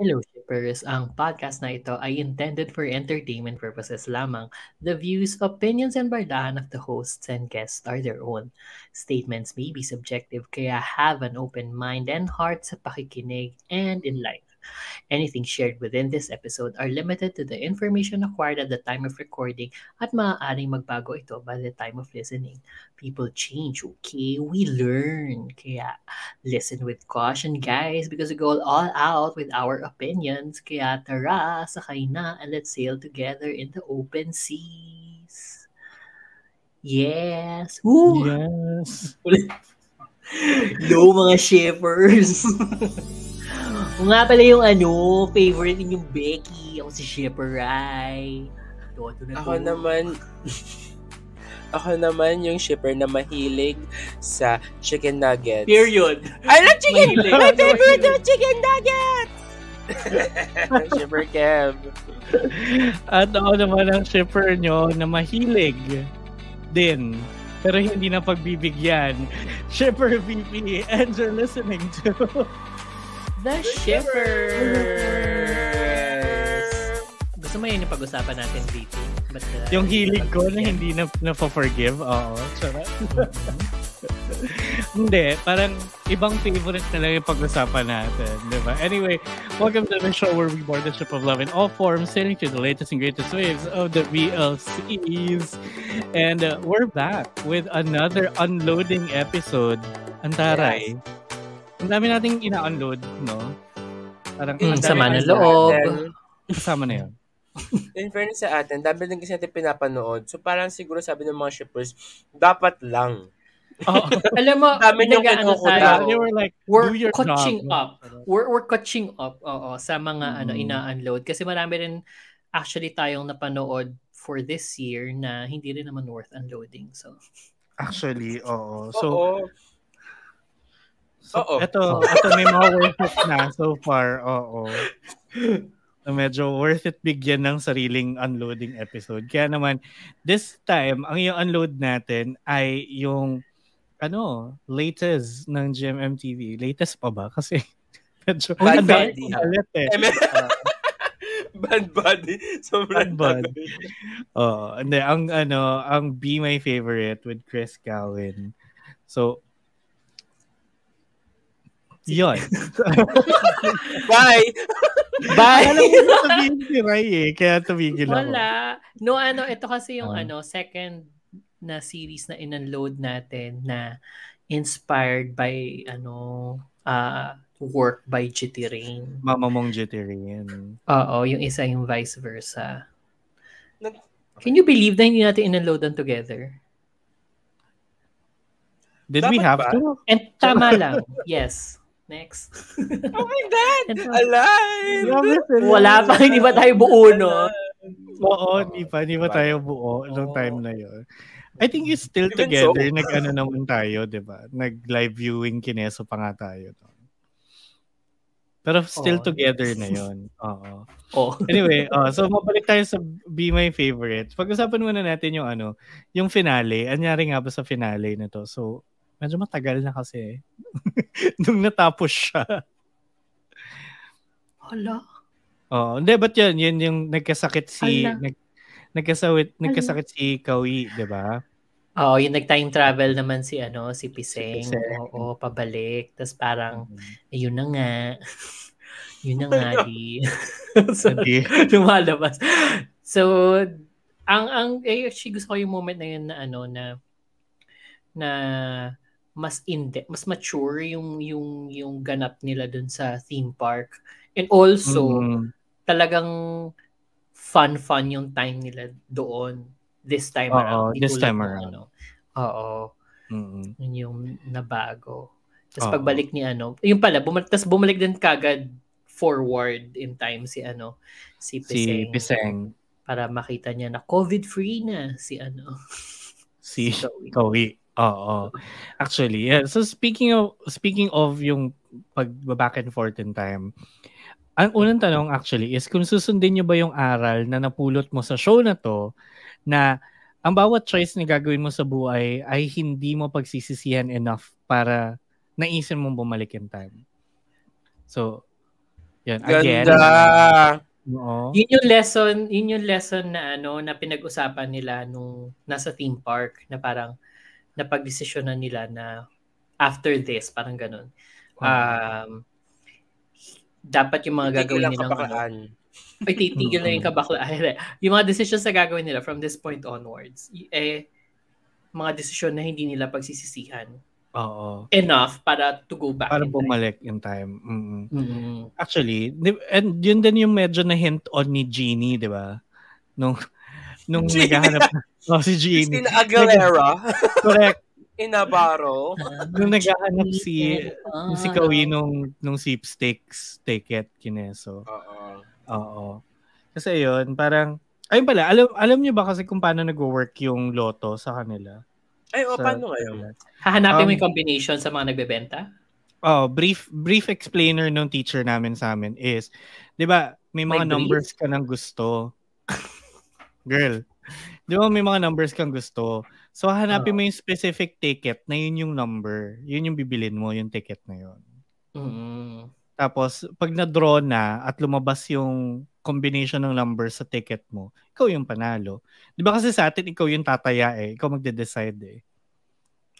Hello, shippers. Ang podcast na ito ay intended for entertainment purposes lamang. The views, opinions, and bardahan of the hosts and guests are their own. Statements may be subjective, kaya have an open mind and heart sa pakikinig and in life. Anything shared within this episode are limited to the information acquired at the time of recording at maaaring magbago ito by the time of listening. People change, okay? We learn. Kaya listen with caution, guys, because we go all out with our opinions. Kaya tara, sakay na, and let's sail together in the open seas. Yes! Woo! Yes. Hello, mga shippers! Kung nga pala yung favorite ninyong Becky. Ako si Shipper Rai. Toto na Ako naman yung shipper na mahilig sa chicken nuggets. Period. I love chicken! Mahilig. My favorite yung chicken nuggets! Shipper Kev. At ako naman ang shipper nyo na mahilig din pero hindi na pagbibigyan. Shipper VP, and you're listening to The Shippers! Gusto mo yun yung pag-usapan natin, VP? yung hilig ko na hindi na forgive. Oo, sarap. Hindi, parang ibang favorite na lang yung pag-usapan natin, di ba? Anyway, welcome to the show where we board the ship of love in all forms, sailing through the latest and greatest waves of the VLCs. And we're back with another unloading episode. Ang taray. Ang dami nating ina-unload, no? Parang sama ng loob. Kasama na yun. In fairness sa atin, dami din kasi natin pinapanood. So parang siguro sabi ng mga shippers, dapat lang. Oh, alam mo, Dami niyong kinukuha. They were like, we're do your catching job. up. We're catching up sa mga ina-unload. Kasi marami rin actually tayong napanood for this year na hindi rin naman worth unloading. So Actually, oo. Ito may mga worth it na so far. Oo. Medyo worth it bigyan ng sariling unloading episode. Kaya naman, this time, ang yung unload natin ay yung latest ng GMMTV. Latest pa ba? Kasi medyo Bad Buddy. Bad Buddy. Sobrang Bad Buddy. Hindi, ang Be My Favorite with Chris Cowan. So, yun. Bye! Bye! Alam mo na sabihin si Rai kaya tumigil ako. Wala. No, ito kasi yung second na series na in-unload natin na inspired by work by GT Rain. Mama mong GT Rain. Oo, yung isa yung vice versa. Can you believe na hindi natin in-unloadan together? Did we have to? And tama lang. Yes. Next. Oh my God! Alive! Wala pa, hindi ba tayo buo, no? Oo, hindi pa tayo buo nung time na yun. I think it's still together. So, naman tayo, di ba? Nag-live viewing kineso pa nga tayo. No? Pero still together na yun. Oo. Anyway, so mabalik tayo sa Be My Favorite. Pag-usapan muna natin yung finale. Anyari nga ba sa finale na to? So, medyo matagal na kasi. Nung natapos siya. Hala. Hindi, but yun yung nagkasakit nagkasakit si Kawi, di ba? Oo, yung nag-time travel naman si Piseng. Oo, pabalik. Tapos parang, yun na nga. Yun na nga, di. So, lumalabas. So, actually gusto ko yung moment na yun na mas mas mature yung ganap nila dun sa theme park. And also, talagang fun yung time nila doon this time around. This time around. Oo. Yun yung nabago. Tapos pagbalik ni yung pala, bumalik din kagad forward in time si Piseng. Para makita niya na COVID-free na si Kawi. Oo. Actually, yeah. So speaking of yung back and forth in time, ang unang tanong actually is kung susundin niyo ba yung aral na napulot mo sa show na to na ang bawat choice na gagawin mo sa buhay ay hindi mo pagsisisihan enough para naisin mong bumalik in time. So, Yan, again. Ganda! Oo. Yun yung lesson na na pinag-usapan nila nung nasa theme park na parang napagdesisyonan nila na after this, parang ganun. Dapat yung mga Titigil gagawin ang nilang kabaklaan. ay titigil na yung kabaklaan. Yung mga decisions na gagawin nila from this point onwards, mga desisyon na hindi nila pagsisisihan. Oo. Enough para to go back Para in bumalik in time. time. Actually, and yun din yung medyo na hint on ni Jeannie, di ba? Nung naghahanap si Jeannie. Christina Aguilera. Correct. Inabaro. Nung naghahanap si Kawi nung sweepstakes ticket kineso. Oo. Kasi yun, parang ayun pala, alam niyo ba kasi kung paano nagwo-work yung loto sa kanila? Ay, paano ngayon? Hahanapin mo yung combination sa mga nagbebenta? Brief explainer nung teacher namin sa amin is, 'di ba, may mga numbers ka nang gusto. Girl, 'di ba may mga numbers kang gusto? So hanapin mo yung specific ticket na yun yung number. Yun yung bibilin mo, yung ticket na yun. Tapos pag na-draw na at lumabas yung combination ng numbers sa ticket mo, ikaw yung panalo. 'Di ba kasi sa atin ikaw yung tataya ikaw magde-decide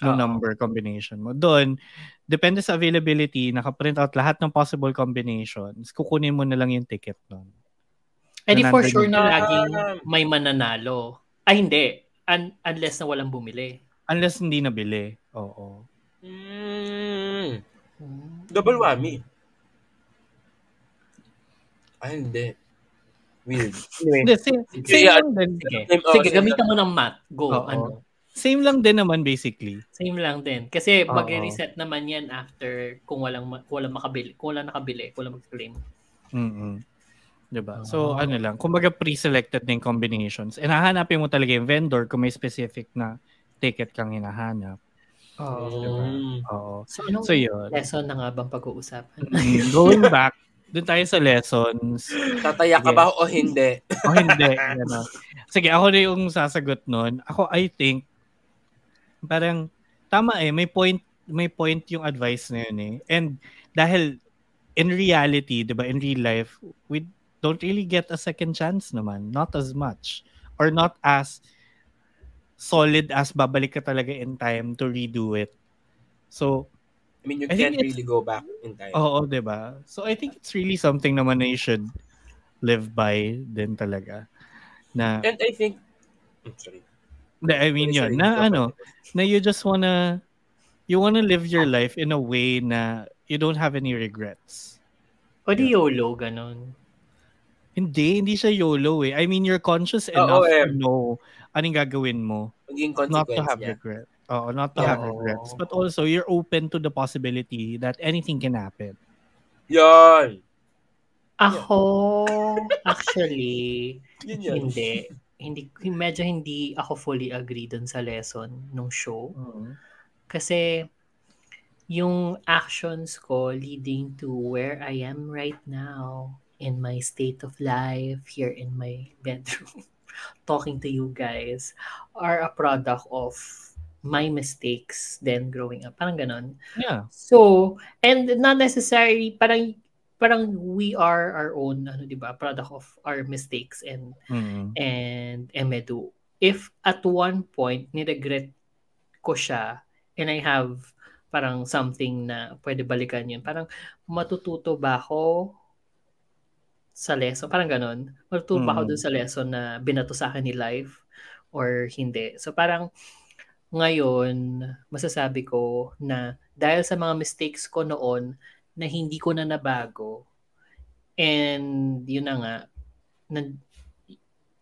ng number combination mo. Doon, depende sa availability, naka-print out lahat ng possible combinations. Kukunin mo na lang yung ticket nun. And for sure na laging may mananalo. Ay, hindi. Unless na walang bumili. Unless hindi nabili. Oo. Double whammy. Ay, hindi. Weird. Anyway. Sige, gamitan mo ng math. Go. Same lang din naman basically. Same lang din. Kasi mag-reset naman yan after kung walang makabili. Kung walang nakabili, walang mag-claim. Diba? So, lang. Kumbaga pre-selected na yung combinations. And hahanapin mo talaga yung vendor kung may specific na ticket kang hinahanap. Diba? So yun. Lesson na nga bang pag-uusapan? Going back, doon tayo sa lessons. Tataya ka ba o hindi? O hindi. Sige, ako na yung sasagot nun. Ako, I think, parang, tama may point yung advice na yun And dahil, in reality, diba, in real life, we don't really get a second chance naman. Not as much. Or not as solid as babalik ka talaga in time to redo it. So, I mean, you can't really go back in time. Oo, diba? So, I think it's really something naman na you should live by din talaga. And I think, sorry. I mean yun, na you just wanna live your life in a way na you don't have any regrets. O di YOLO, ganon? Hindi siya YOLO I mean, you're conscious enough to know anong gagawin mo. Not to have regret. Not to have regrets. But also, you're open to the possibility that anything can happen. Yan! Ako, actually, hindi, medyo hindi ako fully agree dun sa lesson nung show. Kasi, yung actions ko leading to where I am right now in my state of life here in my bedroom talking to you guys are a product of my mistakes then growing up. Parang ganon. Yeah. So, and not necessarily, parang we are our own, diba, product of our mistakes and emedu. If at one point, niregret ko siya and I have parang something na pwede balikan yun, parang matututo ba ako sa lesson? Parang ganon. Matututo ba ako dun sa lesson na binato sa akin ni life or hindi? So parang ngayon, masasabi ko na dahil sa mga mistakes ko noon na hindi ko na nabago and yun na nga,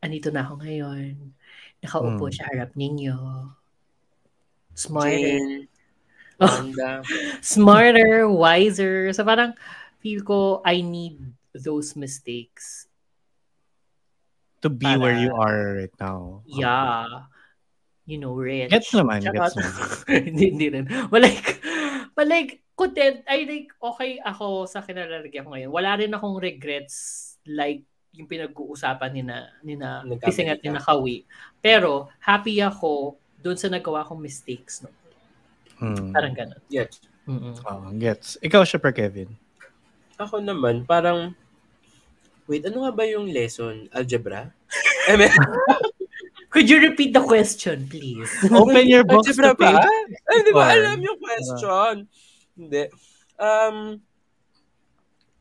andito na ako ngayon. Nakaupo sa harap ninyo. Smarter. Smarter, wiser. So parang feel ko I need those mistakes to be where you are right now. Yeah. Rich. Gets naman. Hindi rin. But like, content, I think okay ako sa kinalalagyan ko ngayon. Wala rin akong regrets like yung pinag-uusapan ni na Pising at ni na Kawi. Pero, happy ako doon sa nagawa kong mistakes. Parang ganun. Yes. Gets. Ikaw, Shipper Kevin. Ako naman, parang, wait, ano nga ba yung lesson? Algebra? I mean, Could you repeat the question, please? Open your books to algebra ba? page Ay, hindi ba 64. alam yung question? Hindi. Um,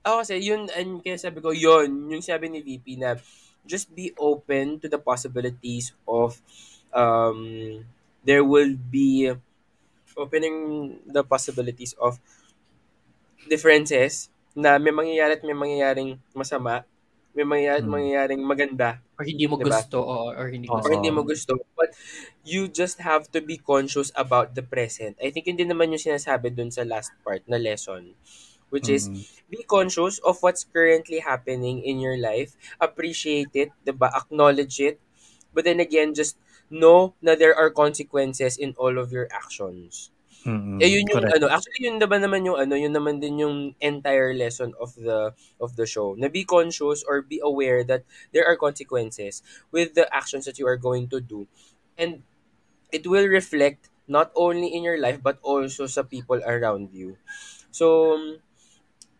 Ako kasi, yun, and kaya sabi ko, yun, yung sabi ni VP na, just be open to the possibilities of, um, there will be, opening the possibilities of differences na may mangyayari at may mangyayaring masama, may mangyayari at Mm. mangyayaring maganda, Or hindi mo 'di ba? gusto or hindi Or gusto. hindi mo gusto. But you just have to be conscious about the present. I think hindi naman yung sinasabi dun sa last part na lesson, which is Mm. be conscious of what's currently happening in your life. Appreciate it, 'di ba? Acknowledge it. But then again, just know na there are consequences in all of your actions. Yun yung Correct. actually yun naman yung yun naman din yung entire lesson of the show. Na be conscious or be aware that there are consequences with the actions that you are going to do. And it will reflect not only in your life but also sa people around you. So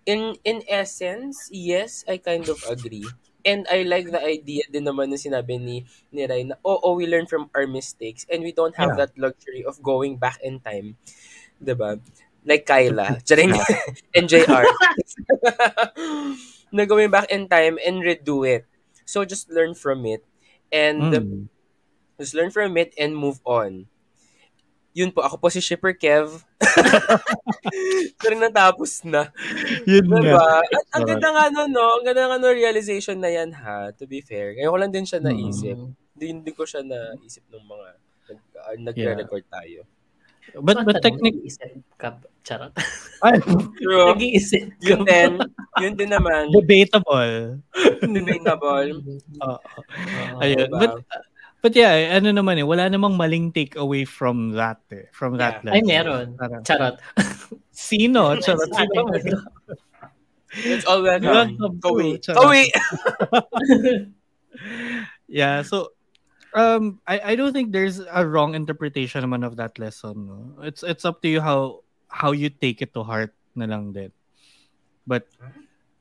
in essence, yes, I kind of agree. And I like the idea din naman na sinabi ni Rai na, we learn from our mistakes and we don't have Yeah. that luxury of going back in time. 'Di ba? Like To Kyla, fix charing, that. and JR. Na going back in time and redo it. So just learn from it and Mm. move on. Yun po, ako po si Shipper Kev. Pero natapos na. Yun nga. Diba? At ang Correct. ganda nga nun, no? Ang ganda nga nun realization na yan, ha? To be fair. Ngayon ko lang din siya naisip. Mm. Hindi ko siya naisip nung mga Yeah. nagre-record tayo. But technically, nag-iisip ka ba? Charot. True. Nag-iisip ka Yun ba? yun din naman. debatable. Debatable. Oo. Oo. Ayun. Diba? But yeah, ano naman wala namang maling take away from that from that Yeah. Ay, lesson. meron. Parang, Charot. sino? Charot. Sa atin, Sino? It's all welcome. Welcome to, Kawi. charot. Kawi! Yeah, so I don't think there's a wrong interpretation naman of that lesson. No? It's up to you how you take it to heart na lang din. But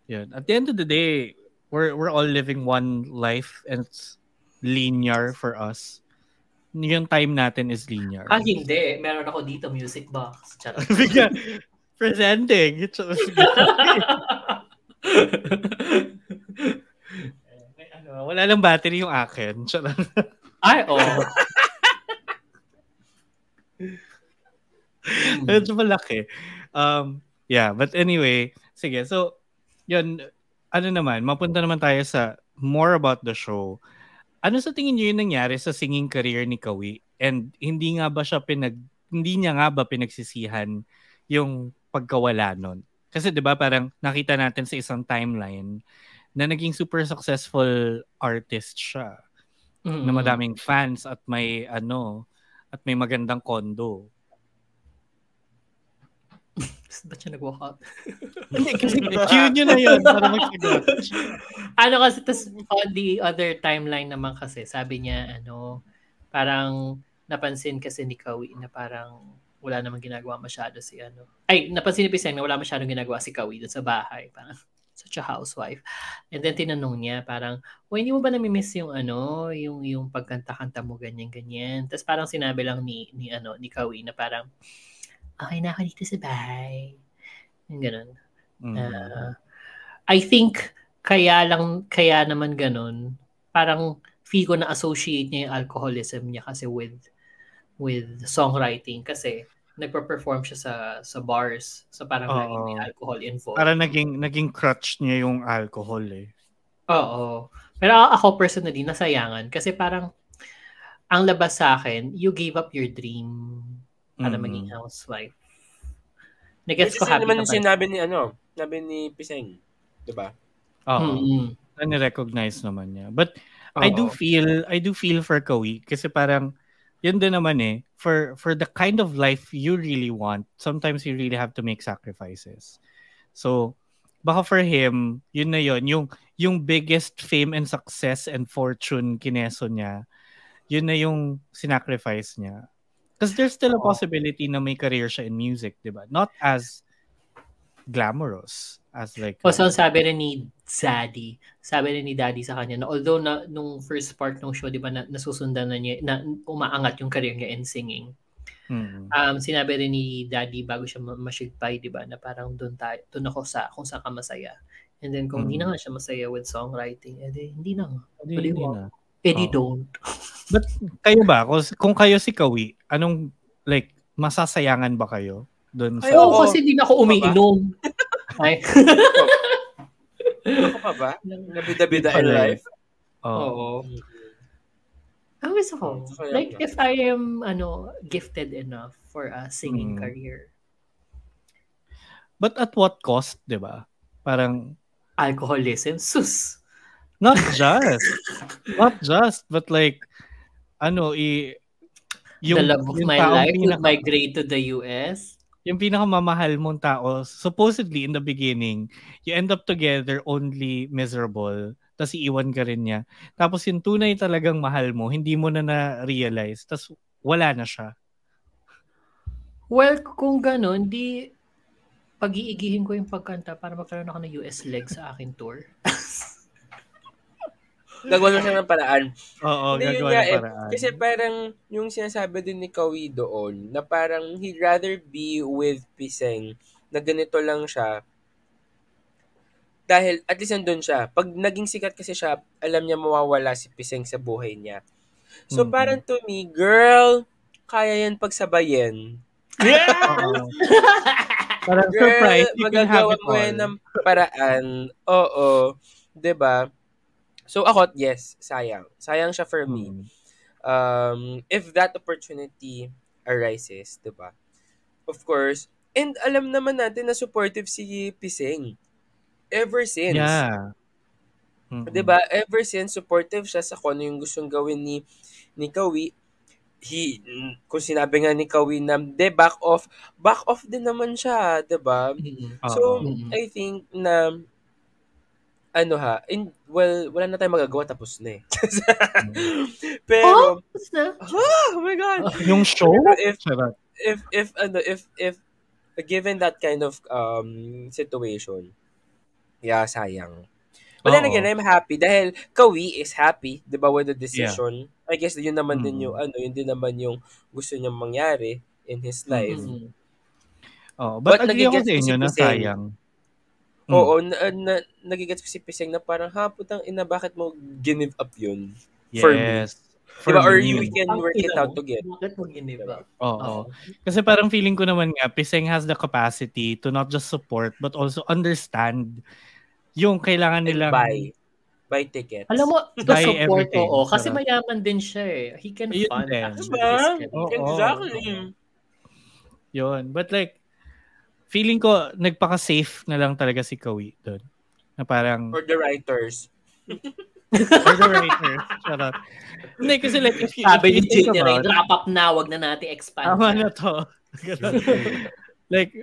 yeah, at the end of the day, we're all living one life and it's linear for us. Yung time natin is linear. Hindi. Meron ako dito, music box. Charot. Bigla, presenting. Wala lang battery yung akin. Ay, oh. Medyo malaki. Yeah, but anyway, sige. So, yun, ano naman, mapunta naman tayo sa more about the show. Ano sa tingin niyo yung nangyari sa singing career ni Kawi? And hindi niya nga ba pinagsisihan yung pagkawala nun? Kasi 'di ba parang nakita natin sa isang timeline na naging super successful artist siya. Na madaming fans at may magandang kondo. Ba't siya nag-walk out? Hindi, kasi cue nyo na yun para magsagot. Kasi tas on the other timeline naman kasi, sabi niya, parang napansin kasi ni Kawi na parang wala namang ginagawa masyado si napansin ni Piseng na wala masyadong ginagawa si Kawi doon sa bahay. Parang such a housewife. And then tinanong niya parang, hindi mo ba nami-miss yung yung pagkanta-kanta mo ganyan-ganyan? Tapos parang sinabi lang ni Kawi na parang, okay na ako dito sa bahay. Yung ganun. I think kaya naman ganun, parang feel ko na associate niya yung alcoholism niya kasi with songwriting kasi nagpa-perform siya sa bars. So parang laging may alcohol involved. Parang naging crutch niya yung alcohol eh. Oo. Pero ako personally, nasayangan kasi parang ang labas sa akin, you gave up your dream para maging housewife. Nag-gets ko happy naman ka sinabi ni Piseng. Diba? Oo. Ni-recognize naman niya. But I do feel for Kawi kasi parang yun din naman for the kind of life you really want, sometimes you really have to make sacrifices. So, baka for him, yun na yun, yung biggest fame and success and fortune kineso niya, yun na yung sinacrifice niya. Because there's still a possibility na may career siya in music, di ba? Not as glamorous as like O so sabi rin ni Daddy sa kanya na although na nung first part ng show, 'di ba, nasusundan na niya na umaangat yung career niya in singing. Sinabi rin ni Daddy bago siya masigpay, 'di ba, na parang doon ako sa kung saan ka masaya. And then kung hindi na nga siya masaya with songwriting, edi hindi na. Hindi na. Edi don't. But kayo ba, kung kayo si Kawi, anong like masasayangan ba kayo doon sa... Oo, kasi hindi na ako umiinom. Ay. Ako pa ba? Nabida-bida in life? Oo. Ang gusto ko, like if I am gifted enough for a singing career. But at what cost, 'di ba? Parang alcoholism, sus. Not just, but like the love of my life will migrate to the US. Yung pinakamamahal mong tao, supposedly in the beginning, you end up together only miserable, tapos iiwan ka rin niya. Tapos yung tunay talagang mahal mo, hindi mo na-realize, tapos wala na siya. Well, kung gano'n, di pag-iigihin ko yung pagkanta para magkaroon ako ng US leg sa aking tour. Gagawa siya ng paraan. Oo, gagawa ng paraan. Kasi parang yung sinasabi din ni Kawi doon, na parang he'd rather be with Piseng, na ganito lang siya. Dahil at least nandun siya. Pag naging sikat kasi siya, alam niya mawawala si Piseng sa buhay niya. So parang to me, girl, kaya yan pagsabayin. Yeah! Parang surprise, magagawa mo yan ng paraan. Oo. 'Di ba? So ako, yes, sayang. Sayang siya for me. If that opportunity arises, 'di ba? Of course, and alam naman natin na supportive si Piseng. Ever since. Yeah. 'Di ba? Ever since supportive siya sa kung ano yung gustong gawin ni Kawi. Kung sinabi nga ni Kawi na back off din naman siya, 'di ba? So, I think na wala na tayong magagawa, tapos na eh. Pero tapos na? Oh my God. Yung show? If given that kind of situation, sayang. But then again, I'm happy dahil Kawi is happy, 'di ba, with the decision. Yeah. I guess yun naman din yung yun din naman yung gusto niyang mangyari in his life. But agree ako sa inyo na sayang. Oo, nagigets ko si Piseng na parang putang ina, bakit mo give up yun? Yes. For me. Diba? Or we can work it out together. Bakit mo give up? Oo. Kasi parang feeling ko naman nga, Piseng has the capacity to not just support but also understand yung kailangan nilang buy tickets. Alam mo, to support, kasi mayaman din siya eh. He can fund actually. Exactly. Yun. But like, feeling ko, nagpaka-safe na lang talaga si Kawi doon. Na parang... For the writers. For the writers. Charot. Hindi, kasi like, if you think about... wrap up na, wag na natin expand. Tama na to. Like,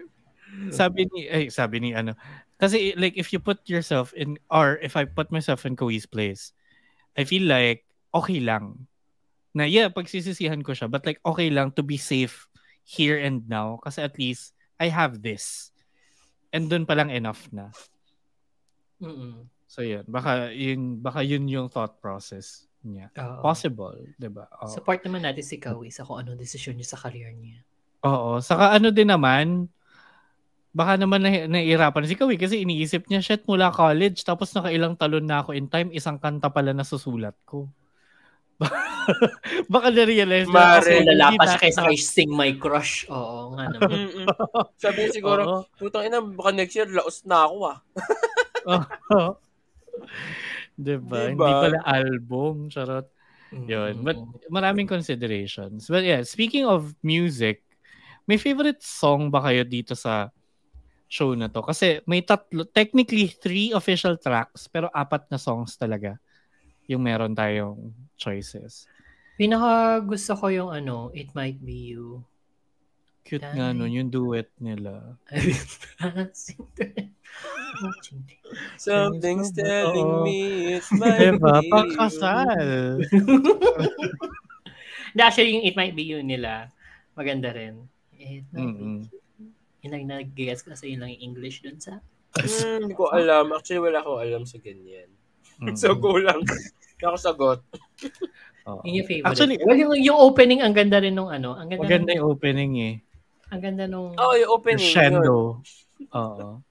sabi ni kasi like if you put yourself in, or if I put myself in Kawi's place, I feel like okay lang na pagsisisihan ko siya, but like okay lang to be safe here and now kasi at least I have this and dun pa lang enough na. So baka yun yung thought process niya. Possible, 'di ba? Support naman natin si Kawi sa kung anong desisyon niya sa career niya. Oo, saka din naman, baka naman nahihirapan si Kawi kasi iniisip niya, shit, mula college, tapos nakailang talon na ako in time, isang kanta pala na susulat ko. Baka na-realize na lalapas siya kaysa kay Sing My Crush. Oo, nga naman. Sabi niya siguro, putang ina, baka next year, laos na ako Diba? Hindi pala album. Charot. Yun. But maraming considerations. But yeah, speaking of music, may favorite song ba kayo dito sa show na to? Kasi may technically 3 official tracks, pero 4 na songs talaga yung meron tayong choices. Pinaka gusto ko yung It Might Be You. Cute nga nun, yung duet nila. Something's telling me it might be you. Pakasal. Actually, yung It Might Be You nila, maganda rin. It might be you. Yun lang nag-guess kasi yun lang yung English dun sa... Hindi ko alam. Actually, wala akong alam sa ganyan. So, go lang. Nakasagot. Yun yung favorite. Actually, well, yung opening, ang ganda rin nung ano. Ang ganda maganda yung opening eh. Ang ganda nung... yung opening. Crescendo. Oo.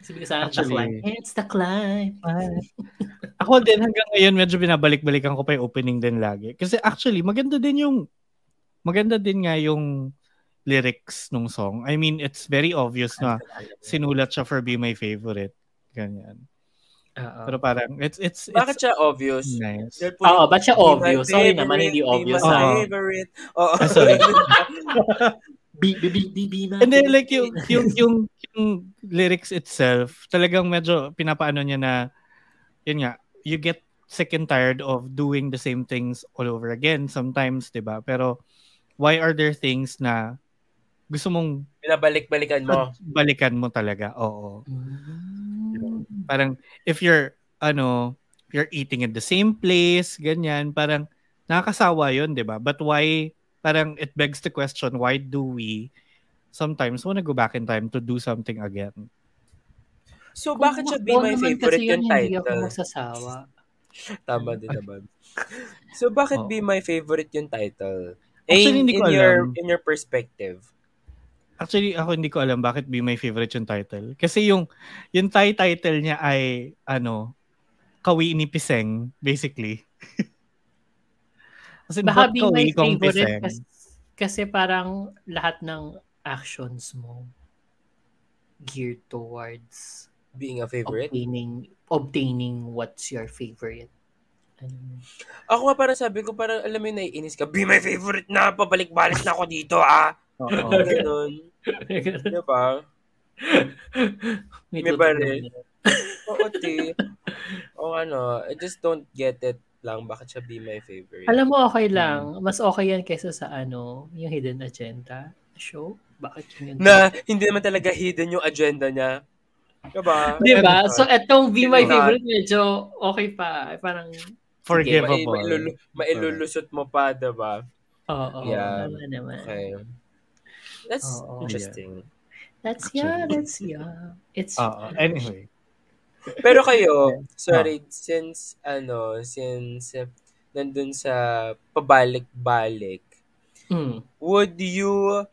Sabi ko sana, Actually, the climb. It's the climb. Ako din hanggang ngayon medyo binabalik-balikan ko pa yung opening din lagi. Kasi actually, maganda din nga yung lyrics nung song. I mean, it's very obvious na sinulat siya for Be My Favorite. Ganyan. Pero parang, it's bakit siya obvious? Nice. Oo, ba't siya obvious? Sorry naman, hindi obvious. Be my favorite. Oo. Sorry. Be And then like yung lyrics itself, talagang medyo pinapaano niya na, yun nga, you get sick and tired of doing the same things all over again sometimes, 'di ba? Pero why are there things na gusto mong balikan mo talaga? Oo. Parang if you're eating at the same place, ganyan, parang nakakasawa 'yun, 'di ba? But why, parang it begs the question, why do we sometimes want to go back in time to do something again? So, bakit siya Be My Favorite yung title? Hindi ako magsasawa. Tama din naman. So, bakit Be My Favorite yung title? Actually, hindi ko alam. In your perspective. Actually, ako hindi ko alam bakit Be My Favorite yung title. Kasi yung title niya ay, Kawi ni Piseng, basically. Kasi baka Be My Favorite kasi parang lahat ng actions mo geared towards being a favorite? Obtaining what's your favorite. Ako nga parang sabi ko, parang alam mo yung naiinis ka, Be My Favorite na, pabalik-balik na ako dito, Oo. Ganun. Diba? May baril. Oo, ti. O I just don't get it lang. Bakit siya Be My Favorite? Alam mo, okay lang. Mas okay yan kaysa sa yung Hidden Agenda show. Bakit yun? Na hindi naman talaga hidden yung agenda niya. Diba? So, etong Be My Favorite, medyo okay pa. Parang forgivable. Mailulusot mo pa, diba? Oo. Yeah. Naman. Okay. That's interesting. Yeah. It's anyway. Pero kayo, sorry, since nandun sa pabalik-balik, would you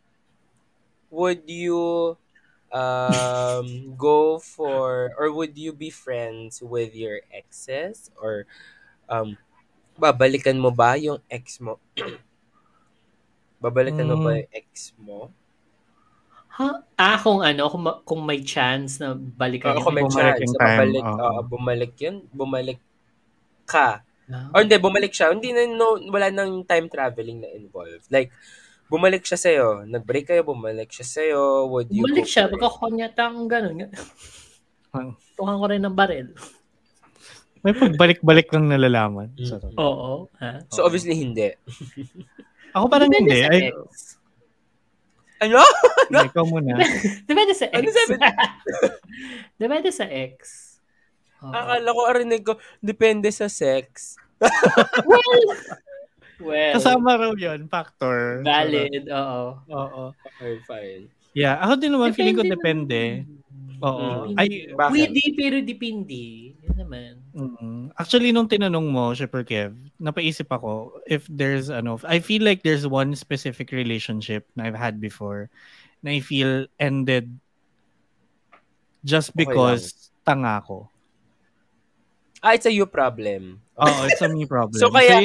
go for, or would you be friends with your exes, or babalikan mo ba yung ex mo? Babalikan mo ba yung ex mo? Kung may chance na balikan kung may chance na bumalik yun, bumalik ka. Or hindi, bumalik siya. Hindi wala nang time traveling na involved. Like, bumalik siya sa'yo. Nag-break kayo, bumalik siya sa'yo. Would you bumalik siya, magkakuha niya tang gano'n. Tuhan ko rin ng baril. May pagbalik-balik lang nalalaman. Oo. So, obviously, hindi. Ako parang hindi. Ano? Ikaw muna. Depende sa ex. Depende sa ex. Akala ko, arinig ko, depende sa sex. Well, kasama raw yun, factor. Valid, oo. Okay, fine. Yeah, ako din naman, feeling ko depende. Oo. Pwede, pero depende. Yun naman. Actually, nung tinanong mo, Shipper Kev, napaisip ako, if there's, I feel like there's one specific relationship na I've had before na I feel ended just because tanga ko. It's a you problem. Oo, it's a me problem. So, kaya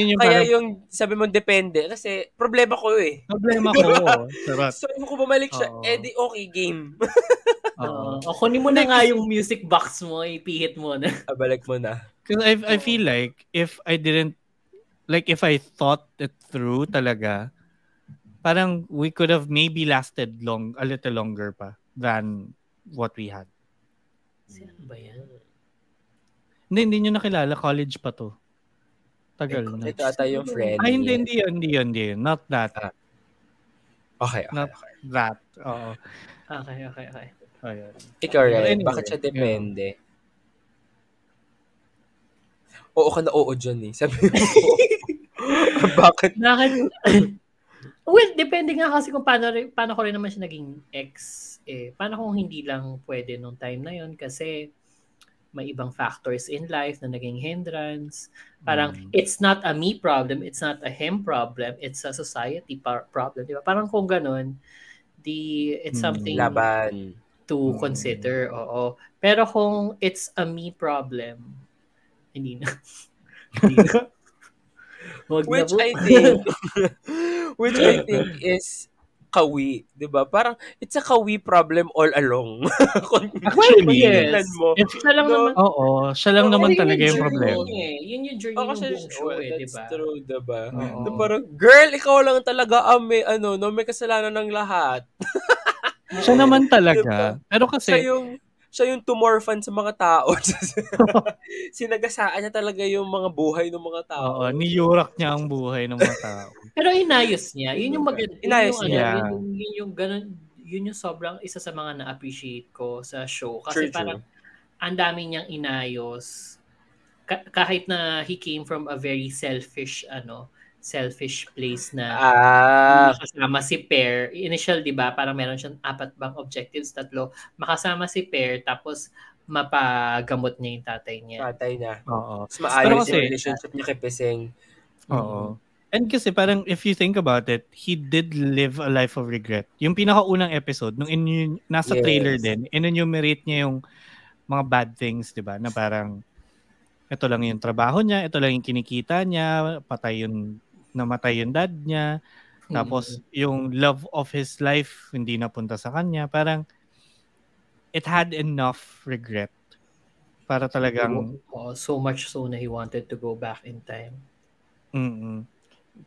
yung sabi mo depende, kasi problema ko eh. Problema ko. So, kung bumalik siya, di okay, game. Kunin mo na nga yung music box mo, ipihit mo na. Balik mo na. Because I feel like, if I thought it through talaga, parang we could have maybe lasted a little longer pa than what we had. Sino ba yan? Hindi nyo nakilala. College pa to. Tagal na. Ito ata yung friend. Hindi yun. Not that. Okay. Not that. Oo. Okay. Ayan. Ikaw, Ren, bakit siya depende? Oo ka na oo dyan eh. Sabi mo. Bakit? Well, depende nga kasi kung paano ko rin naman siya naging ex. Paano kung hindi lang pwede nung time na yon kasi may ibang factors in life na naging hindrance. Parang, it's not a me problem, it's not a him problem, it's a society problem. Di ba? Parang kung ganun, it's something Laban. to consider. Oo. Pero kung it's a me problem, hindi na. Hindi na. Which I think is kawi, 'di ba? Parang it's a kawi problem all along. Actually, yes. Mo, Siya lang no? naman. Oo, siya lang naman Yun talaga yung journey problema. Yun yung journey ng buong show that's diba? true, 'di ba? Oo. So, parang, girl, ikaw lang talaga ang may kasalanan ng lahat. Siya naman talaga. Diba? Pero kasi, siya yung tumorphan sa mga tao. Sinagasaan niya talaga yung mga buhay ng mga tao. niyurak niya ang buhay ng mga tao. Pero inayos niya. Yun yung maganda. Inayos niya. Yun yung ganun. Yun yung sobrang isa sa mga na-appreciate ko sa show. Kasi parang ang dami niyang inayos. Kahit na he came from a very selfish place na makasama si Pear. Initial, di ba? Parang meron siyang 4 bang objectives, 3. Makasama si Pear, tapos mapagamot niya yung tatay niya. Oo. Mas maayos yung relationship niya kay Peseng. Oo. And kasi parang if you think about it, he did live a life of regret. Yung pinakaunang episode, nung nasa trailer din, enumerate niya yung mga bad things, di ba? Na parang, ito lang yung trabaho niya, ito lang yung kinikita niya, namatay yung dad niya, tapos yung love of his life hindi napunta sa kanya. Parang it had enough regret para talagang so much so na he wanted to go back in time.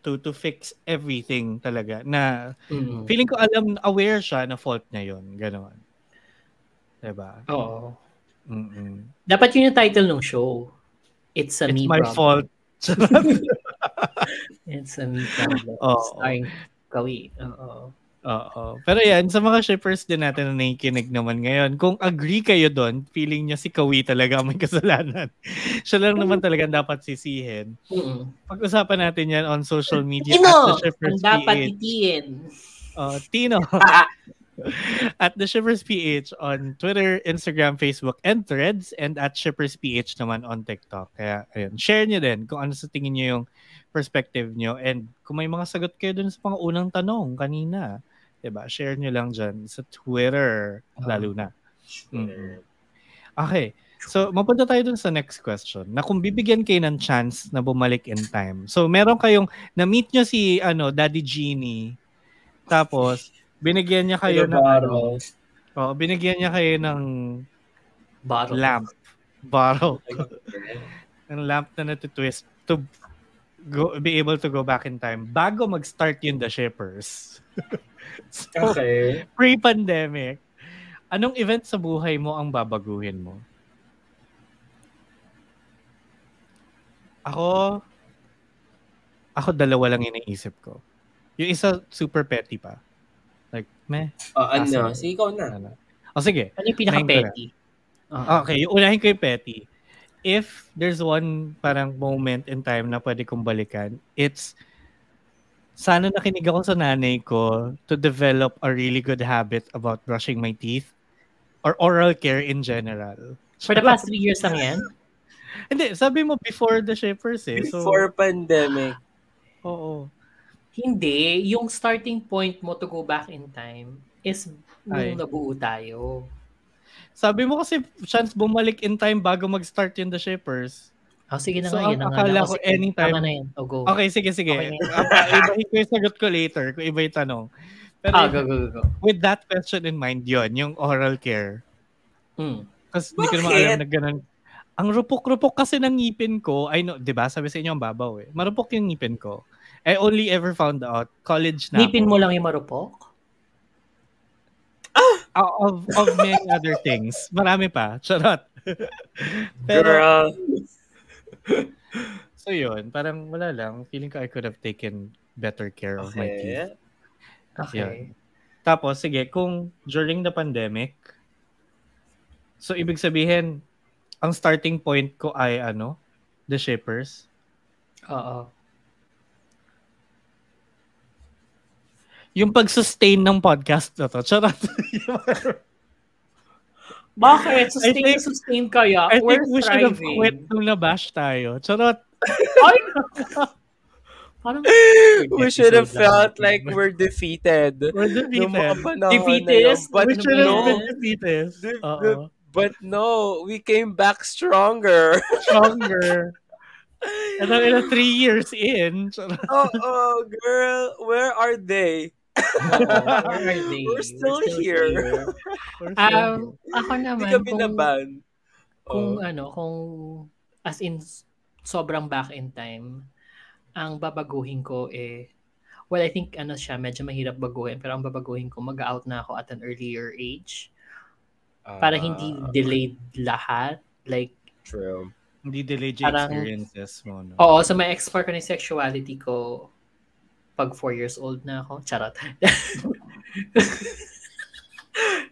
To fix everything talaga na feeling ko aware siya na fault niya yun, gano'n. Diba? Oo. Dapat yun yung title ng show. It's my problem. Fault. It's a me problem. Starring Kawi. Oo. Pero yan, sa mga shippers din natin na nakikinig naman ngayon, kung agree kayo doon, feeling niya si Kawi talaga may kasalanan. Siya lang naman talaga dapat sisihin. Pag-usapan natin yan on social media Tino! At The Shippers PH. Dapat itiin. Tino! At The Shippers PH on Twitter, Instagram, Facebook, and Threads, and at Shippers PH naman on TikTok. Kaya, ayun, share nyo din kung ano sa tingin nyo yung perspective nyo, and kung may mga sagot kayo dun sa mga unang tanong kanina, diba? Share nyo lang dyan sa Twitter, lalo na. Okay. So, mapunta tayo dun sa next question, na kung bibigyan kayo ng chance na bumalik in time. So, meron kayong, na-meet nyo si, Daddy Genie, tapos, binigyan niya kayo ng binigyan niya kayo ng lamp. Bottle. Ng lamp na natitwist to be able to go back in time bago mag-start yung The Shippers. So, pre-pandemic, anong event sa buhay mo ang babaguhin mo? Ako dalawa lang iniisip ko. Yung isa super petty pa. Like, meh. Sige, ikaw na. Sige. Ano yung pinaka-petty? Okay, yung unahin ko yung petty. If there's one parang moment in time na pwede kong balikan, it's sana nakinig ako sa nanay ko to develop a really good habit about brushing my teeth or oral care in general. For the past 3 years lang yan? Hindi, sabi mo before The Shippers eh. Before pandemic. Oo. Hindi. Yung starting point mo to go back in time is nung nabuo tayo. Sabi mo kasi chance bumalik in time bago mag-start yung The Shippers. Sige na so, nga. Akala ko anytime. Tama na yan. Go. Okay, sige. Okay. Ibahin ko yung sagot ko later kung iba yung tanong. Pero go. With that question in mind, yon yung oral care. Kasi hindi ko naman alam na ganun. Ang rupok-rupok kasi ng ngipin ko, I know, di ba? Sabi sa inyo ang babaw eh. Marupok yung ngipin ko. I only ever found out college na ngipin mo lang yung marupok? Of many other things. Marami pa. Charot. Pero, girl. So yun, parang wala lang. Feeling ko I could have taken better care of my teeth. Okay. Yun. Tapos, sige, kung during the pandemic, so ibig sabihin, ang starting point ko ay The Shippers. Oo. Yung pag-sustain ng podcast na to. Charot. Bakit? Sustain kaya? I think we should have thriving. quit nung nabash tayo. Charot. Ay! Parang, We should have felt like we're defeated. We're defeated. Nung mga panahon Defeatist? na yun. But We should have no, been defeated. but no, we came back stronger. Stronger. And then 3 years in. Charot. Oh, girl, where are they? where are they? We're still here. Ako naman, Hindi kami naban. kung as in sobrang back in time, ang babaguhin ko well, I think siya, medyo mahirap baguhin, pero ang babaguhin ko, mag-out na ako at an earlier age. Para hindi delayed lahat. Like, True. Hindi delayed yung experiences mo. No? Oo, so may explore ko na yung sexuality ko pag 4 years old na ako. Charot.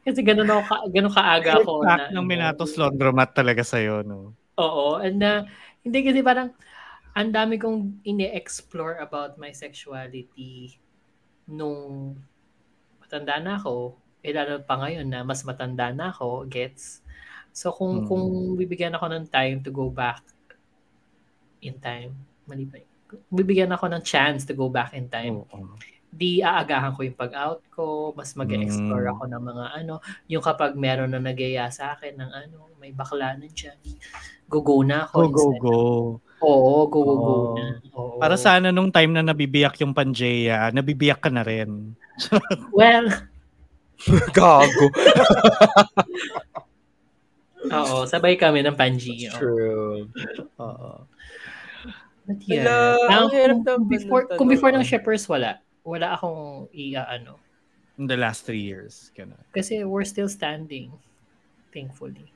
Kasi ganun kaaga ako. Ng Minatos Laundromat talaga sa'yo, no? Oo, and hindi kasi parang ang dami kong ine-explore about my sexuality nung matanda na ako. Lalo pa ngayon na mas matanda na ako, gets? So kung bibigyan ako ng time to go back in time, mali ba? Bibigyan ako ng chance to go back in time. Di aagahan ko yung pag-out ko, mas mag-explore ako ng mga yung kapag meron na nagyaya sa akin ng may bakla na dyan, go na ako. Go. Oo, go na. Oo. Para sana nung time na nabibiyak yung Pangea, nabibiyak ka na rin. Well, gago. Oo, sabay kami ng Panji. True. Oo. But yeah. Ang hirap Kung before ng Shippers, wala akong In the last 3 years. Kasi we're still standing. Thankfully.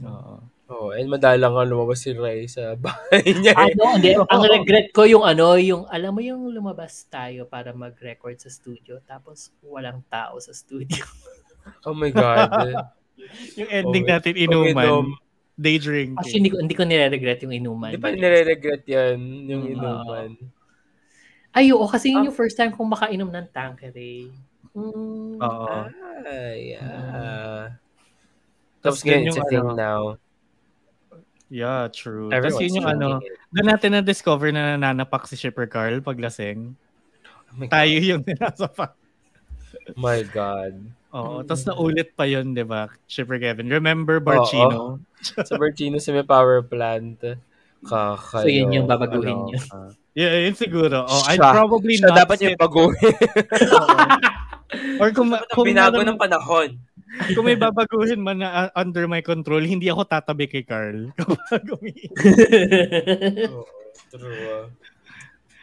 Oo. And madalang nga lumabas si Ray sa bahay niya. Hindi. Ang regret ko yung alam mo yung lumabas tayo para mag-record sa studio tapos walang tao sa studio. Oh my God. Yung ending natin inuman. Day drinking. Actually, hindi ko nire-regret yung inuman. Hindi pa nire-regret yan, yung inuman. Ay, oo, kasi yun yung first time kong makainom ng Tanqueray. Oo. Yeah. Tapos ngayon, it's a thing now. Yeah, true. Tapos yun yung doon natin na-discover na nananapak si Shipper Carl paglasing. Tayo yung ninasapak. My God. Oo, tapos naulit pa yun, di ba? Shipper Kevin. Remember Barcino? Sa Barcino sa may power plant. Kakayo. So yun yung babaguhin nyo. Yeah, yun siguro. I'd probably not dapat yung baguhin. Or kung binago ng panahon. Kung may babaguhin man na under my control, hindi ako tatabi kay Carl kapag True.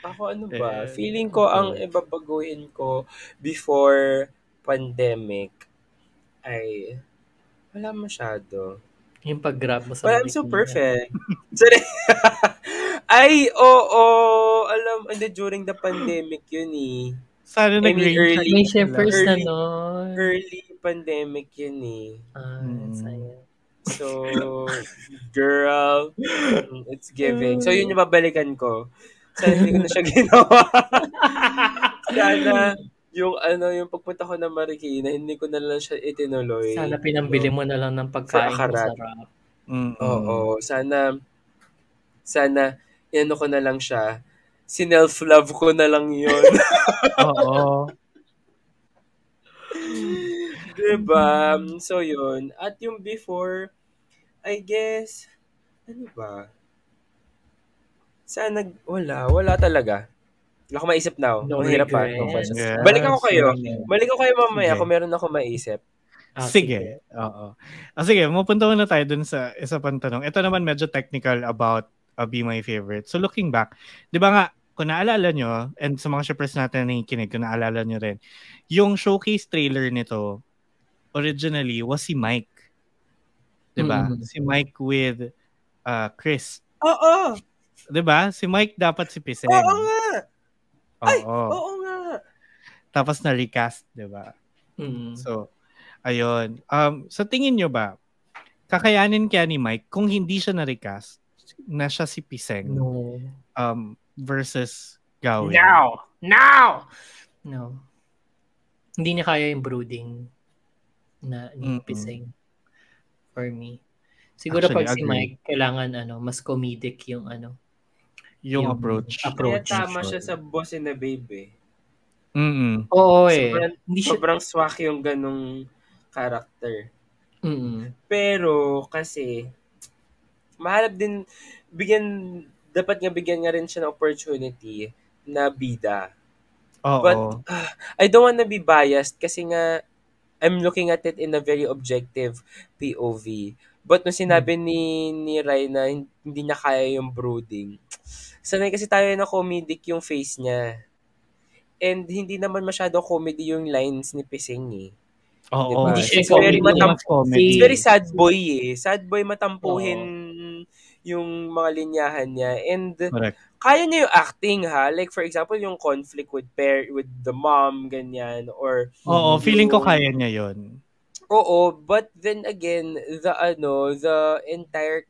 Ako ba? Feeling ko ang ibabaguhin ko before pandemic ay wala masyado. Yung pag-grab mo sa I'm so perfect. Sorry. Ay, oo. Alam, during the pandemic yun eh. Sana early Shippers na nun. Early pandemic yun eh. Sayang. So, girl, it's giving. So, yun yung babalikan ko. Sana hindi ko na siya ginawa. Sana, yung pagpunta ko ng Marikina, hindi ko na lang siya itinuloy. Sana pinambili mo na lang ng pagkain masarap. Oo. Sana, ko na lang siya. Sinelf-love ko na lang yun. Oo. Diba? So, yun. At yung before, I guess, ano ba? Sana, wala talaga. Wala ko maisip now. Mahirap pa. Yes. Balik ako kayo mamaya kung meron ako maisip. Sige. Oo. Sige, mapunta muna tayo dun sa isa pang tanong. Ito naman medyo technical about Be My Favorite. So looking back, di ba nga, kung naalala nyo, and sa mga shippers natin na nakikinig, kung naalala nyo rin, yung showcase trailer nito, originally, was si Mike. Di ba? Si Mike with Chris. Oo! Di ba? Si Mike dapat si Piseng. Oo nga! Ay, Oo. oo nga! Tapos na-recast, di ba? So, ayun. Sa tingin nyo ba, kakayanin kaya ni Mike kung hindi siya na-recast, na siya si Piseng? No. Versus Gawin? No! Hindi niya kaya yung brooding na ni Mm-mm. Piseng for me. Siguro Actually, pag si agree. Mike, kailangan mas comedic yung Yung yung approach. Kaya approach. tama Sure. siya sa Boss and the Babe eh. Mm-mm. Oo Hindi siya, Sobrang swak yung ganong character. mm. Pero kasi mahalap din dapat nga bigyan nga rin siya ng opportunity na bida. But Oo. I don't wanna be biased kasi nga I'm looking at it in a very objective POV. But nung sinabi ni Rai na hindi niya kaya yung brooding, sanay kasi tayo na comedic yung face niya. And hindi naman masyado comedy yung lines ni Pising eh. Oo. Diba? Hindi siya He's very comedy. mas comedy. He's very sad boy eh. Sad boy matampuhin Oo. yung mga linyahan niya. And Correct. kaya niya yung acting ha. Like for example, yung conflict with the mom, ganyan. Or Oo, feeling ko yung- kaya niya yun. Oo, but then again, the entire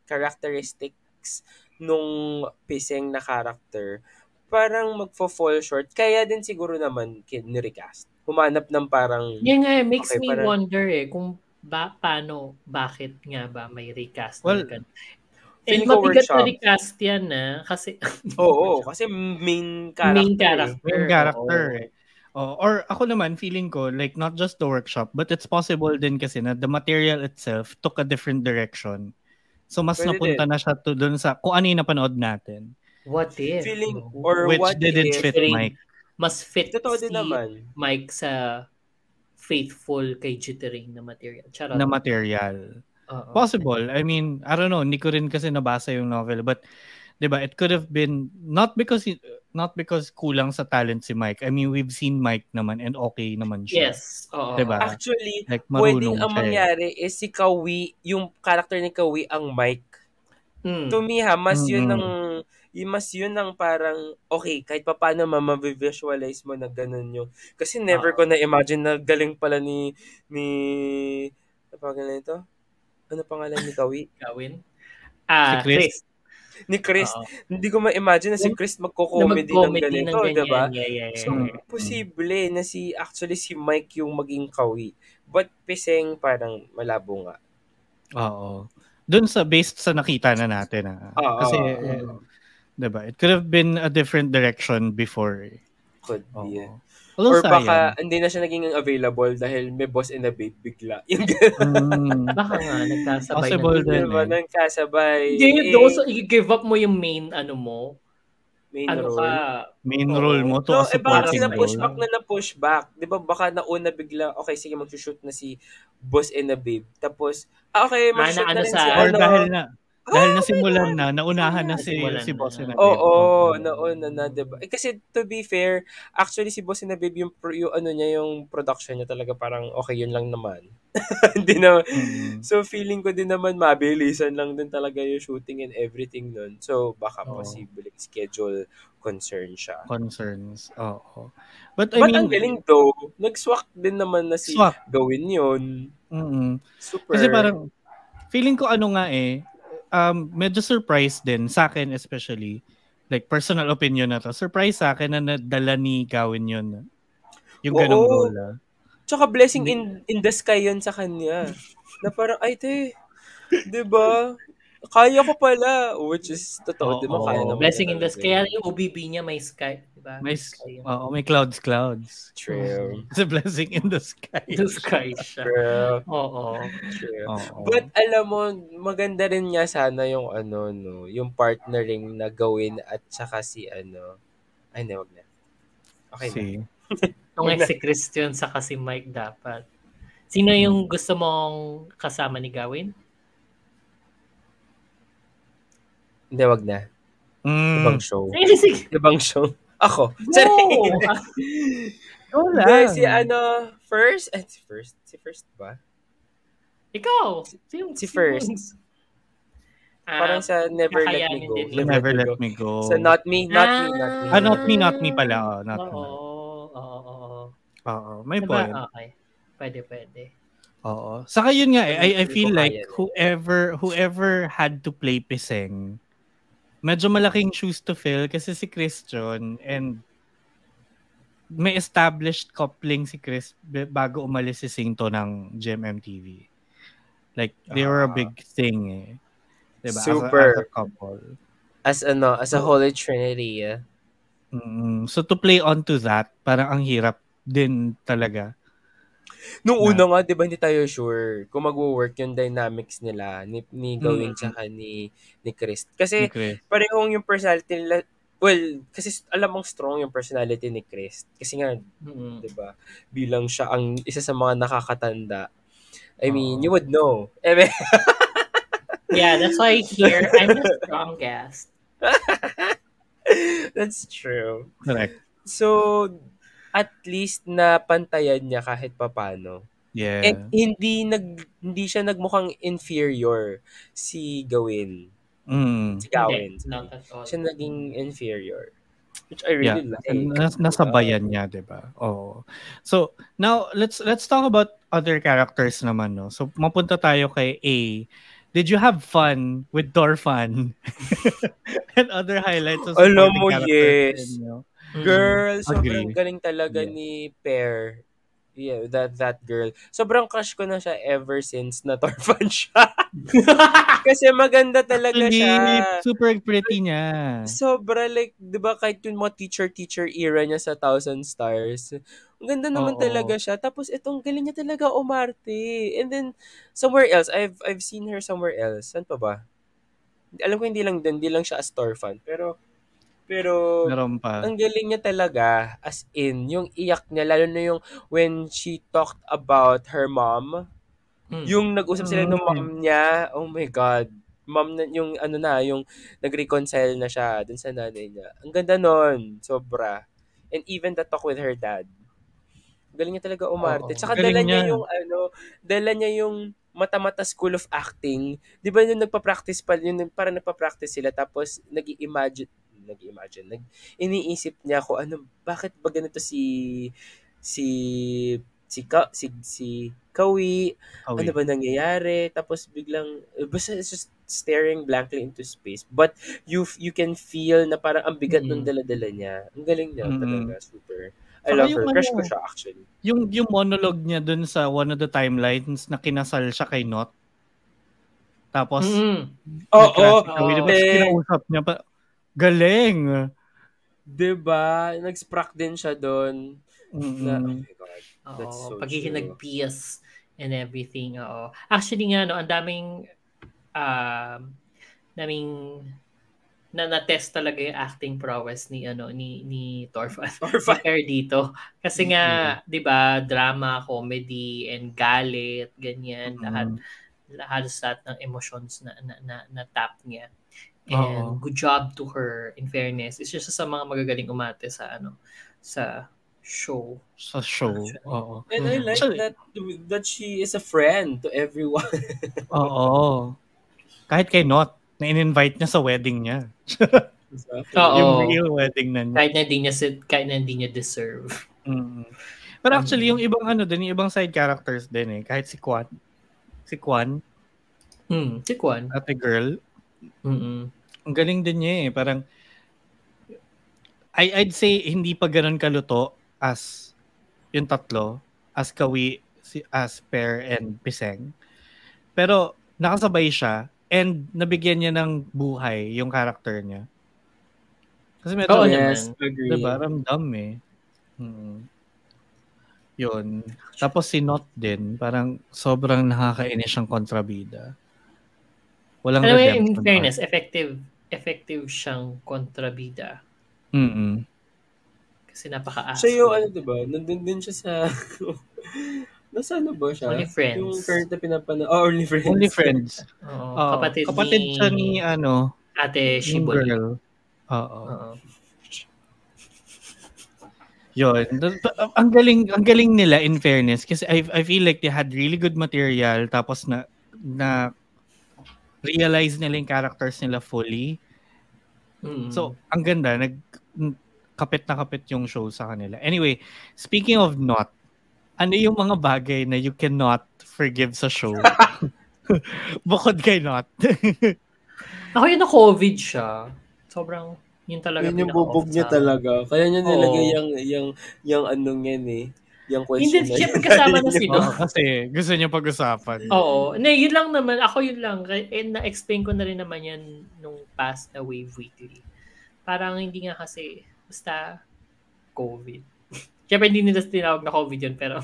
characteristics nung Piseng na character, parang magfo-fall short. Kaya din siguro naman ni-recast. Humanap ng parang, Yan nga, makes okay, me parang, wonder kung bakit nga ba may recast Well, na ganun. And feeling ko mabigat na workshop. recast yan kasi Oo, kasi main main character eh. character. Main character oo. eh. Or ako naman, feeling ko, like not just the workshop, but it's possible din kasi na the material itself took a different direction. So mas Pwede napunta din. na siya to dun sa kung ano yung napanood natin. What if? Feeling, no? or Which what didn't if, fit Mike. Mas fit totoo din si naman. Mike sa faithful kay Jittering na material. Charot. Na material. Oo. Possible. I mean, I don't know, hindi ko rin kasi nabasa yung novel, but 'di ba, it could have been not because kulang sa talent si Mike. I mean, we've seen Mike naman and okay naman siya. Yes. Oo. 'Di ba? Actually, Like pwedeng marunong ang siya. mangyari is si Kawi, yung character ni Kawi ang Mike. To me ha, mas yun ang parang, okay, kahit pa paano ma-visualize mo na ganun yung, kasi never ko na-imagine na galing pala ni, ano pangalan nito? Ano pangalan ni Kawi? Gawin. Si Chris. Chris. Ni Chris. Oo. Hindi ko ma-imagine na si Chris magko-comedy ng ganito, diba? Yeah. So, posible na actually si Mike yung maging Kawi. But Piseng parang malabo nga. Oo. Doon based sa nakita na natin. Kasi, 'di ba, it could have been a different direction before. Could be. Or baka hindi na siya naging available dahil may Boss and the Babe bigla. Yung baka nga, nagkasabay possible na. din. Diba, nagkasabay. Hindi, also, i-give up mo yung main, mo. Main ano role. Main role mo to No, a supporting baka role. na-pushback. Di ba, baka nauna bigla, okay, sige, mag-shoot na si Boss and the Babe. Tapos, okay, mag-shoot na rin si Or dahil nasimulan na, naunahan na si Boss and the Babe. Oo, nauna na, diba? Kasi to be fair, actually si Boss and the Babe, yung yung production niya talaga parang okay, yun lang naman. Hindi na. So feeling ko din naman mabilisan lang din talaga yung shooting and everything nun. So baka possible schedule concern siya. Concerns. Oo. But I mean, ang galing though, nag-swak din naman na si gawin yun. Super. Kasi parang feeling ko medyo surprise din sa akin, especially like personal opinion na to. Surprise sa akin na nadala ni Gawin yun. Yung ganong role. Tsaka blessing in the sky yun sa kanya. Na parang, ay te, diba? Kaya ko pala. Which is, totoo, diba? Kaya naman. Blessing in the sky. Kaya yung OBB niya may sky. Diba? May clouds. True. It's a blessing in the sky. The sky siya. True. Oo. True. But alam mo, maganda rin nga sana yung yung partnering na gawin at saka si ay hindi, wag na. Okay na. Yung si Christian saka si Mike dapat. Sino yung gusto mong kasama ni Gawin? Hindi, wag na. Ibang show. Sige. Ibang show. Ako. No! Hindi, si first ba? Ikaw! Si first. Parang sa Never Let Me Go. Never Let Me Go. Sa Not Me. Not Me pala. Oo. May point. Okay. Pwede. Oo. Saka yun nga, I feel like whoever had to play Piseng, medyo malaking shoes to fill kasi si Christian and may established coupling si Chris bago umalis si Singto ng GMMTV. Like, they were a big thing eh. Diba? As a Super. couple. As a Holy Trinity. So to play on to that, parang ang hirap din talaga. Nung una nga, di ba, hindi tayo sure kung mag-work yung dynamics nila ni Gawin tsaka ni Chris. Kasi parehong yung personality nila. Well, kasi alam mong strong yung personality ni Chris. Kasi nga, di ba, bilang siya ang isa sa mga nakakatanda. I mean, you would know. Yeah, that's why here, I'm the strongest. That's true. Correct. So, at least na pantayan niya kahit papano. Yeah. And hindi siya nagmukhang inferior si Gawin. Si Gawin. Not at all. Siya naging inferior. Which I really like. Nasabayan niya, 'di ba? Oh. So, now let's talk about other characters naman, no. So, mapunta tayo kay A. Did you have fun with Dorfan? And other highlights of alam mo, yes. Girl, sobrang galing talaga ni Pear. Yeah, that girl. Sobrang crush ko na siya ever since na Dorfan siya. Kasi maganda talaga siya. Super pretty niya. Sobra, like, di ba, kahit yung mga teacher era niya sa Thousand Stars. Ang ganda naman talaga siya. Tapos, itong galing niya talaga umarte. And then, somewhere else, I've seen her somewhere else. Saan pa ba? Alam ko hindi lang siya as Dorfan. Pero meron pa. Ang galing niya talaga, as in, yung iyak niya, lalo na yung when she talked about her mom, yung nag-usap sila ng mom niya, oh my God, mom na, yung yung nag-reconcile na siya dun sa nanay niya. Ang ganda nun, sobra. And even the talk with her dad. Galing niya talaga umarte. Tsaka dala niya yung mata-mata school of acting. Di ba yung nagpa-practice pa, yun parang nagpa-practice sila, tapos iniisip niya ko bakit ba ganito si Kawi, ano ba nangyayari, tapos biglang basta it's just staring blankly into space, but you can feel na parang ang bigat ng dala-dala niya. Ang galing niya talaga, super. I love her. Crush ko siya actually. Yung monologue niya dun sa one of the timelines na kinasal siya kay Not. Tapos kinausap niya pa. Galing. 'Di ba? Nag-sprock din siya doon. Oh my God. That's so paghihinagpias and everything. Actually nga, ang daming na-test talaga yung acting prowess ni Dorfan. dito. Kasi nga, 'di ba, drama, comedy, and galit, ganyan, lahat ng emotions na tap niya. And good job to her, in fairness. It's just sa mga magagaling umate sa show. Sa show. And I like that she is a friend to everyone. Kahit kay Not, na in-invite niya sa wedding niya. Yung real wedding na niya. Kahit na hindi niya deserve. Pero actually, yung ibang yung ibang side characters din eh. Kahit si Kwan. Si Kwan. Ate girl. Ang galing din niya eh. Parang, I'd say, hindi pa ganun kaluto as yung tatlo. As Kawi, as Pear, and Piseng. Pero, nakasabay siya and nabigyan niya ng buhay yung character niya. Kasi medyo, agree. Diba? Ramdam eh. Yun. Tapos si Not din, parang sobrang nakakainis siyang kontrabida. Walang redemption. In fairness, effective siyang kontrabida. Kasi napaka-asshole. So yung diba? Nandun din siya sa... Nasaan na ba siya? Only Friends. Yung current na pinapanood. Only Friends. Only Friends. Kapatid siya ni Ate Shibol. Girl. Yun. Ang galing nila, in fairness, kasi I feel like they had really good material, tapos na realize nila yung characters nila fully. So, ang ganda, kapit na kapit yung show sa kanila. Anyway, speaking of Not, ano yung mga bagay na you cannot forgive sa show? Bukod kay Not. Ako yung na-COVID siya. Sobrang Yun talaga Yun yung bubog niya talaga. Kaya niya nilagay yung anong yan eh. Yung question Hindi, na syempre yun. kasama na sino. Kasi gusto niya pag-usapan. Oo. Yun lang naman. Ako yun lang. Na-explain ko na rin naman yan nung past na Wave Weekly. Parang hindi nga kasi, basta COVID. Syempre hindi nila tinawag na COVID yun, pero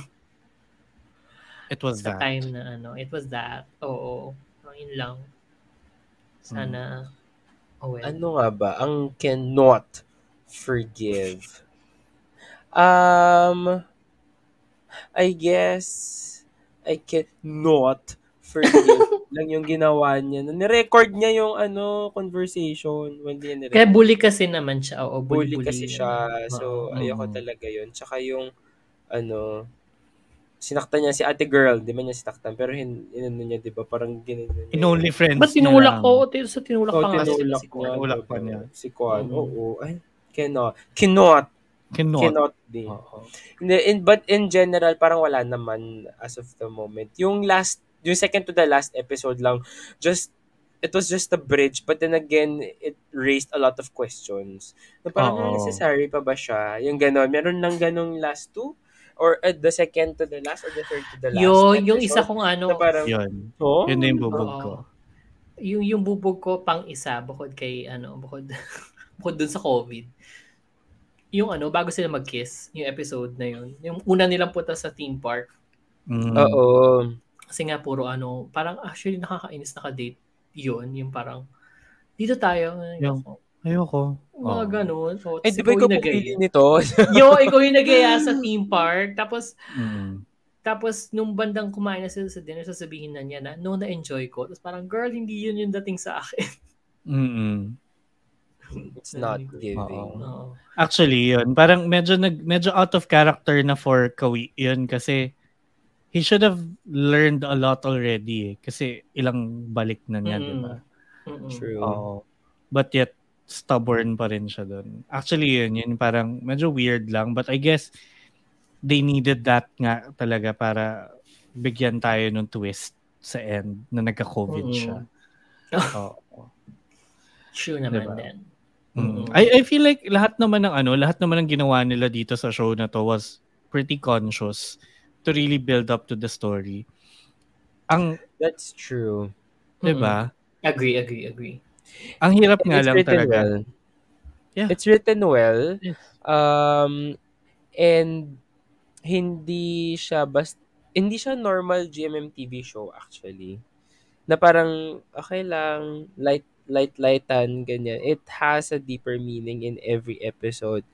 It was sa that. time na it was that. Oo. Yun lang. Sana, well. Ano nga ba? Ang cannot forgive. I guess I cannot forgive lang yung ginawa niya. Nirecord niya yung conversation when niya nirecord. Kaya bully kasi naman siya. Oo, Bully bully kasi siya. naman. So, ayoko talaga yun. Tsaka yung sinaktan niya si ate girl. Di man niya sinaktan. Pero inano niya, di ba? Parang ginano In only friends Ba't niya tinulak lang. ko? Tinulak pa nga sila tinulak si niya. Kwan. Tinulak pa niya. Si Kwan. Oo. Ay, cannot be. But in general, parang wala naman as of the moment. Yung second to the last episode lang, it was just a bridge, but then again, it raised a lot of questions. Na parang necessary pa ba siya? Yung gano'n. Meron lang ganong last two? Or the second to the last or the third to the last episode? Yung isa kong Na parang, yun. oh? Yun na yung bubog ko. Yung bubog ko pang isa, bukod bukod dun sa COVID. Yung bago sila mag-kiss, yung episode na yun. Yung una nilang punta sa theme park. Oo. Kasi nga puro parang actually nakakainis naka-date yun. Yung parang, dito tayo. Ayoko. Mga ganun. So, di ba ikaw pumili nito? ikaw yung nagaya sa theme park. Tapos, nung bandang kumain na sila sa dinner, sasabihin na niya na, no, na-enjoy ko. Tapos parang, girl, hindi yun yung dating sa akin. It's not giving. Actually, yun. Parang medyo out of character na for Kawi yun kasi he should have learned a lot already kasi ilang balik na niya, di ba? True. But yet, stubborn pa rin siya doon. Actually, yun parang medyo weird lang. But I guess they needed that nga talaga para bigyan tayo ng twist sa end na nagka-COVID siya. True naman diba? din. I feel like lahat naman ng ginawa nila dito sa show na to was pretty conscious to really build up to the story. That's true. Diba? Agree. Ang hirap nga lang talaga. Well. Yeah. It's written well. Yes. And hindi siya normal GMM TV show actually. Na parang okay lang, lightan, ganyan. It has a deeper meaning in every episode.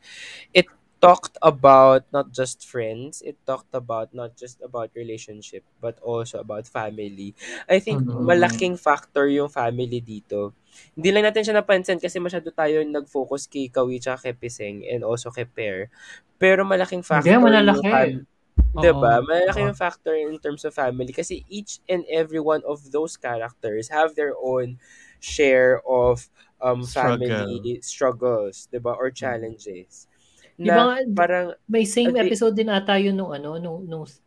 It talked about not just friends, it talked about not just about relationship, but also about family. I think malaking factor yung family dito. Hindi lang natin siya napansin kasi masyado tayo nag-focus kay Kawi tsaka kay Piseng and also kay Per. Pero malaking factor yung family. Diba? Malaki yung factor in terms of family kasi each and every one of those characters have their own share of family struggles, diba? Or challenges. Na parang may same episode din ata yun nung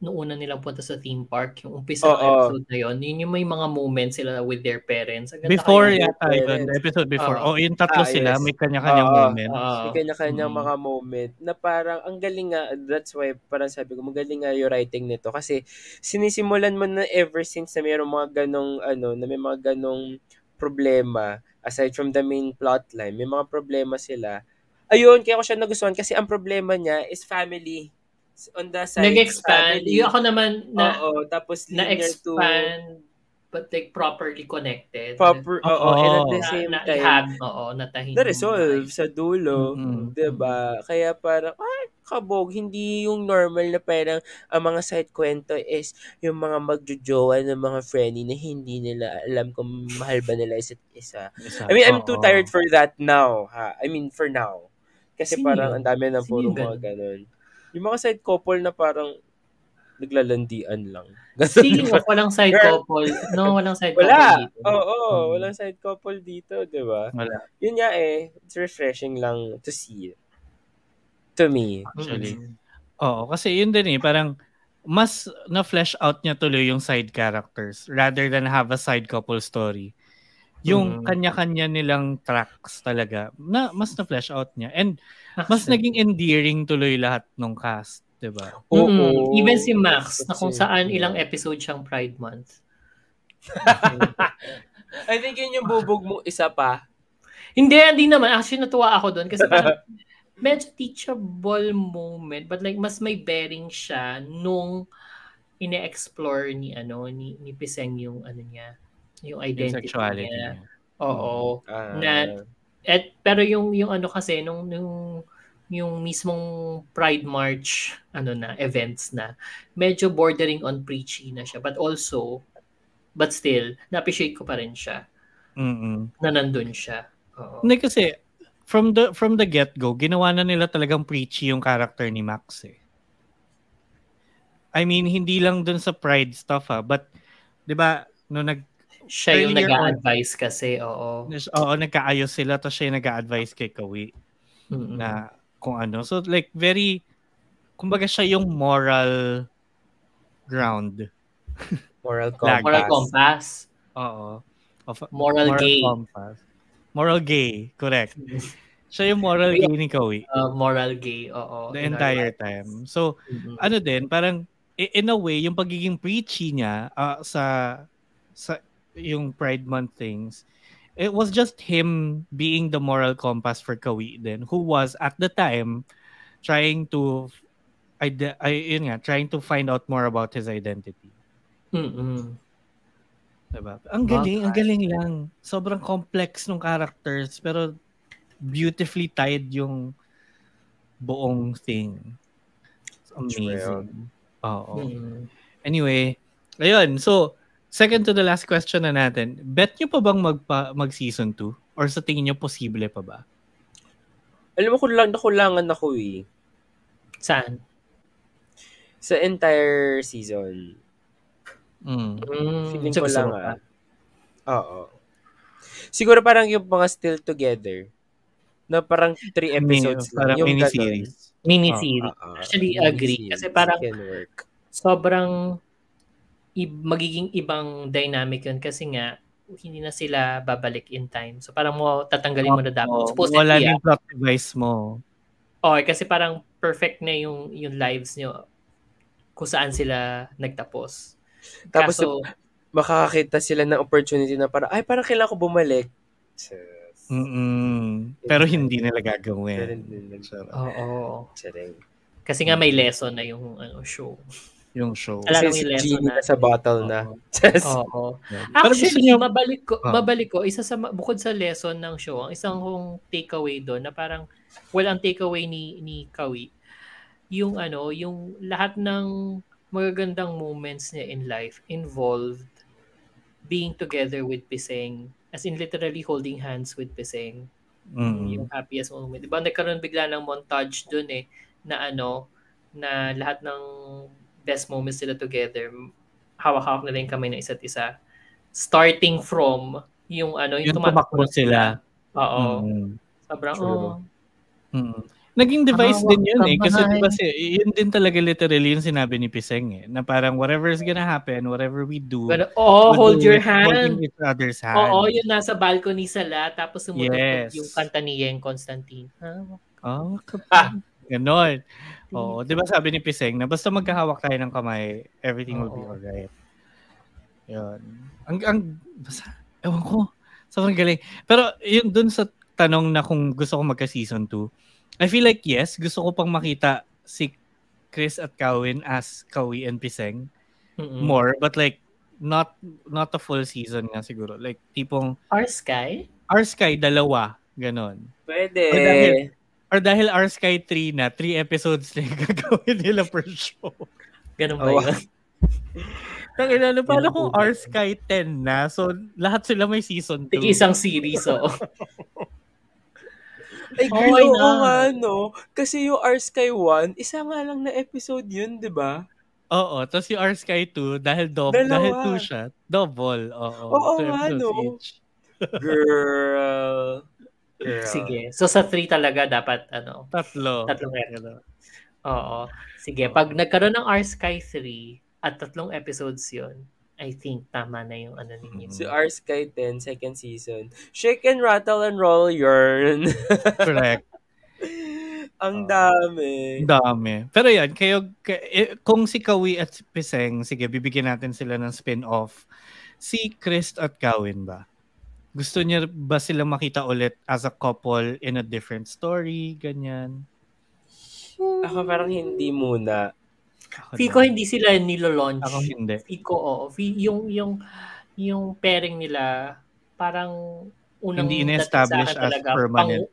una nilang punta sa theme park, yung umpisa ng episode na yun yung may mga moments sila with their parents. Before yata yun, the episode before. Yung tatlo sila, may kanya-kanyang moment. May kanya-kanyang mga moment na parang ang galing nga, that's why parang sabi ko, magaling nga yung writing nito kasi sinisimulan mo na ever since na mayroong mga ganong na may mga ganong problema aside from the main plotline, may mga problema sila. Ayun, kaya ko siya nagustuhan kasi ang problema niya is family. On the side, nag-expand. Yung ako naman tapos na-expand but like properly connected. And at the same time, na-resolve sa dulo. Diba? Kaya parang, kabog, hindi yung normal na parang ang mga side kwento is yung mga magjojowa ng mga friendly na hindi nila alam kung mahal ba nila isa't isa. I mean, I'm too tired for that now. I mean, for now. Kasi parang ang dami ng puro mga ganun. Yung mga side couple na parang naglalandian lang. Speaking of walang side couple, walang side couple dito. Walang side couple dito, di ba? Wala. Yun nga it's refreshing lang to see it. To me. Actually. Kasi yun din parang mas na-flesh out niya tuloy yung side characters rather than have a side couple story. yung kanya-kanya nilang tracks talaga na mas na-flesh out niya. And mas naging endearing tuloy lahat ng cast, diba? Oo. Even si Max, na kung Kasi, saan ilang episode siyang Pride Month. I think yun yung bubog mo isa pa. Hindi naman. Actually, natuwa ako doon kasi parang medyo teachable moment but like mas may bearing siya nung ine-explore ni Piseng yung niya, yung identity sexuality niya. niya. Oo. Pero yung kasi yung mismong Pride March events na medyo bordering on preachy na siya but still na-appreciate ko pa rin siya. Na nandun siya. Oo. Hindi kasi from the get-go, ginawa na nila talagang preachy yung character ni Max eh. I mean, hindi lang dun sa pride stuff but 'di ba, siya yung nag-a-advise kasi, oo. Oo, nagkaayos sila tapos siya yung nag-a-advise kay Kawi na kung ano. So like kumbaga siya yung moral ground. Moral compass. Moral compass. Oo. Moral gay. Compass. Moral gay, correct. Siya yung moral gay ni Kawi. Moral gay, oo. The entire time. So, din, parang in a way, yung pagiging preachy niya sa yung Pride Month things, it was just him being the moral compass for Kawi then, who was at the time trying to find out more about his identity. Diba? Ang galing lang. Sobrang complex ng characters pero beautifully tied yung buong thing. It's amazing. Oo. Anyway, ayun. So, second to the last question na natin. Bet nyo pa bang mag-season 2? Or sa tingin nyo, posible pa ba? Alam mo, nakulangan ako eh. Saan? Sa entire season. Feeling ko lang Oo. Siguro parang yung mga Still Together na parang 3 episodes lang. Parang Yung mini-series. Mini-series. Actually, agree. Kasi parang sobrrang magiging ibang dynamic yun kasi nga hindi na sila babalik in time. So parang tatanggalin mo na dapat. Wala din plot device mo. Kasi parang perfect na yung lives nyo kung saan sila nagtapos. Tapos makakakita sila ng opportunity na parang kailangan ko bumalik. Pero hindi nila gagawin. Oo. Kasi nga may lesson na yung show. Yung show. Alam si lesson na sa battle na. Oo. Actually, mabalik ko, isa sa bukod sa lesson ng show, ang isang kong takeaway doon na parang ang takeaway ni Kawi, yung lahat ng magagandang moments niya in life involved being together with Piseng, as in literally holding hands with Piseng. Yung happiest moment. Diba nagkaroon bigla ng montage dun na na lahat ng best moments sila together, hawak-hawak nila yung kamay ng isa't isa. Starting from yung tumakbo sila. Oo. Sobrang Naging device din yun kasi diba yun din talaga literally yung sinabi ni Piseng na parang whatever is gonna happen, whatever we do, hold your hand. Holding each other's hand. Oo, yun nasa balcony sila tapos sumutugtog yung kanta ni Yeng Constantine. Ganon. Oo, diba sabi ni Piseng na basta magkahawak tayo ng kamay, everything will be alright. Yun. Ewan ko, sobrang galing. Pero yun dun sa tanong na kung gusto ko magka-season 2, I feel like yes, gusto ko pang makita si Chris at Kawin as Kawi and Piseng more, but like not a full season nga siguro. Like tipong R-Sky, dalawa, ganon. Pwede. Or dahil R-Sky 3 na, 3 episodes na yung gagawin nila per show. Ganon ba yun? Tangina, paano kung R-Sky 10 na? So lahat sila may season 2. Isang series, Kasi yung R-Sky 1, isa nga lang na episode yun, di ba? Oo, tapos yung R-Sky 2, dahil 2 siya, double. Oo nga, no? Girl. Sige. So sa 3 talaga dapat, Tatlong Oo. Sige, pag nagkaroon ng R-Sky 3 at 3 episodes yun, I think tama na yung ano ninyo. Si R Sky 10, second season. Shake and rattle and roll yarn. Correct. Ang dami. Dami. Pero yan, kung si Kawi at si Piseng, sige, bibigyan natin sila ng spin-off. Si Chris at Gawin ba? Gusto niya ba sila makita ulit as a couple in a different story? Ganyan. Ako parang hindi muna. Feel ko hindi sila nilo-launch. Ako hindi. Feel ko, yung pairing nila, parang unang Hindi dating in-establish sa akin as talaga, permanent.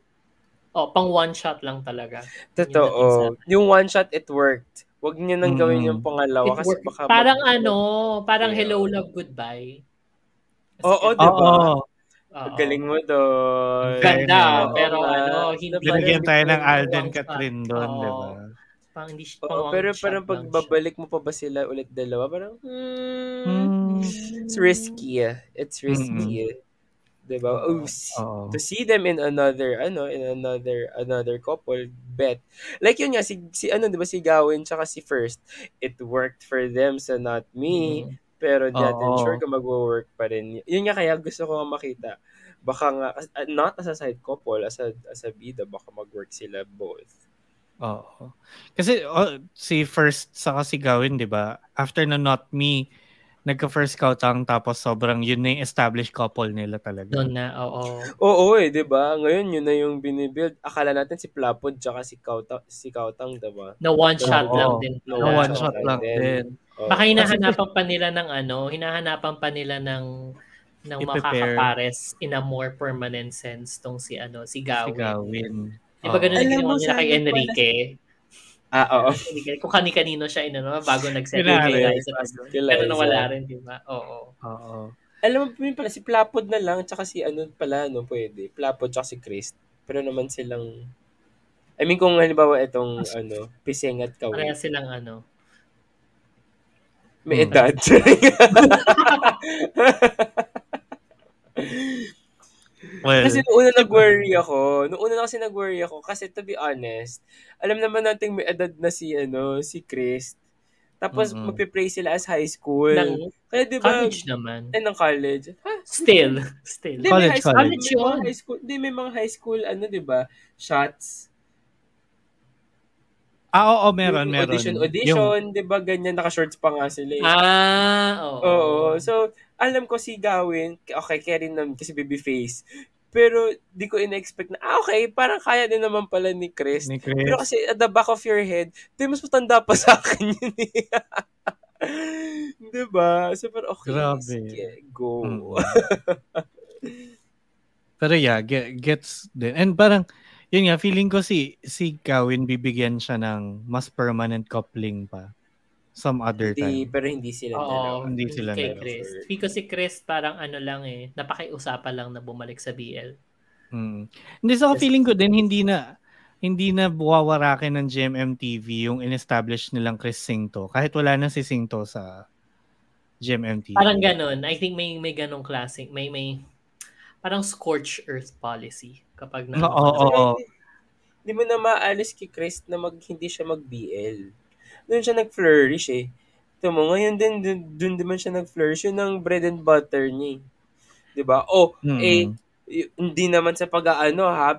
pang one shot lang talaga. Totoo. Yung one shot, it worked. Huwag niyo nang gawin yung pangalawa It kasi worked. baka parang Yeah. hello, love, goodbye. Oo, Kasi diba? Galing mo doon. Ganda, Oo pero nga. hindi Binigyan tayo ng pang Alden one shot. Catherine doon, di ba? Pang hindi Oo, pero parang pagbabalik mo pa ba sila ulit dalawa, parang, it's risky. It's risky. Diba? To see them in another couple, bet. Like yun nga, si diba, si Gawin tsaka si First, it worked for them, so not me. Pero di natin sure kung mag-work pa rin. Yun nga, kaya gusto ko nga makita. Baka nga, not as a side couple, as a bida, baka mag-work sila both. Oo. Kasi si First saka si Gawin, di ba? After na Not Me, nagka-first Kautang, tapos sobrang yun na yung established couple nila talaga. Doon na, oo. Oo di ba? Ngayon yun na yung binibuild. Akala natin si Plapod tsaka si Kautang, diba? Na one shot lang din. Na one shot lang din. Baka hinahanapan pa nila ng makakapares in a more permanent sense tong si Gawin. Si Gawin. Di ba ganun yung ginawa nila kay Enrique? Oo. Kung kani-kanino siya bago nag-settle kay Liza. Pero nawala rin, di ba? Oo. Alam mo pala, si Plapod na lang, tsaka si pwede. Plapod tsaka si Chris. Pero naman silang, I mean, kung halimbawa itong, Piseng at Kawi. Pareha silang may edad. Well, kasi noong una nag-worry ako kasi to be honest, alam naman natin may edad na si Chris. Tapos magpe-play sila as high school. Kaya di ba college naman. Ng college. Ha? Still. College yun. May mga high school di ba? Shots. Oo, meron. Audition, di ba? Ganyan, naka-shorts pa nga sila. Oo. So, alam ko si Gawin, okay, kaya rin naman kasi babyface. Pero, di ko in-expect na, okay, parang kaya din naman pala ni Chris. Pero kasi, at the back of your head, mas matanda pa sa akin yun eh. Diba? So, pero okay, sige, go. Pero yeah, gets din. And parang, yun nga, feeling ko si Gawin bibigyan siya ng mas permanent coupling pa. Some other time. Pero hindi sila dalawa. Hindi sila kay Chris. Feel ko si Chris parang lang napakiusapan lang na bumalik sa BL. Hindi, so feeling ko din hindi na buwawarakin ng GMMTV yung in-establish nilang Chris Singto kahit wala na si Singto sa GMMTV. Parang ganun. I think may ganung klaseng may parang scorched earth policy kapag Hindi mo na maalis kay Chris na hindi siya mag-BL. Doon siya nag-flourish eh. Ito mo, ngayon din, doon naman siya nag-flourish. Yun ang bread and butter niya. Diba? Hindi naman sa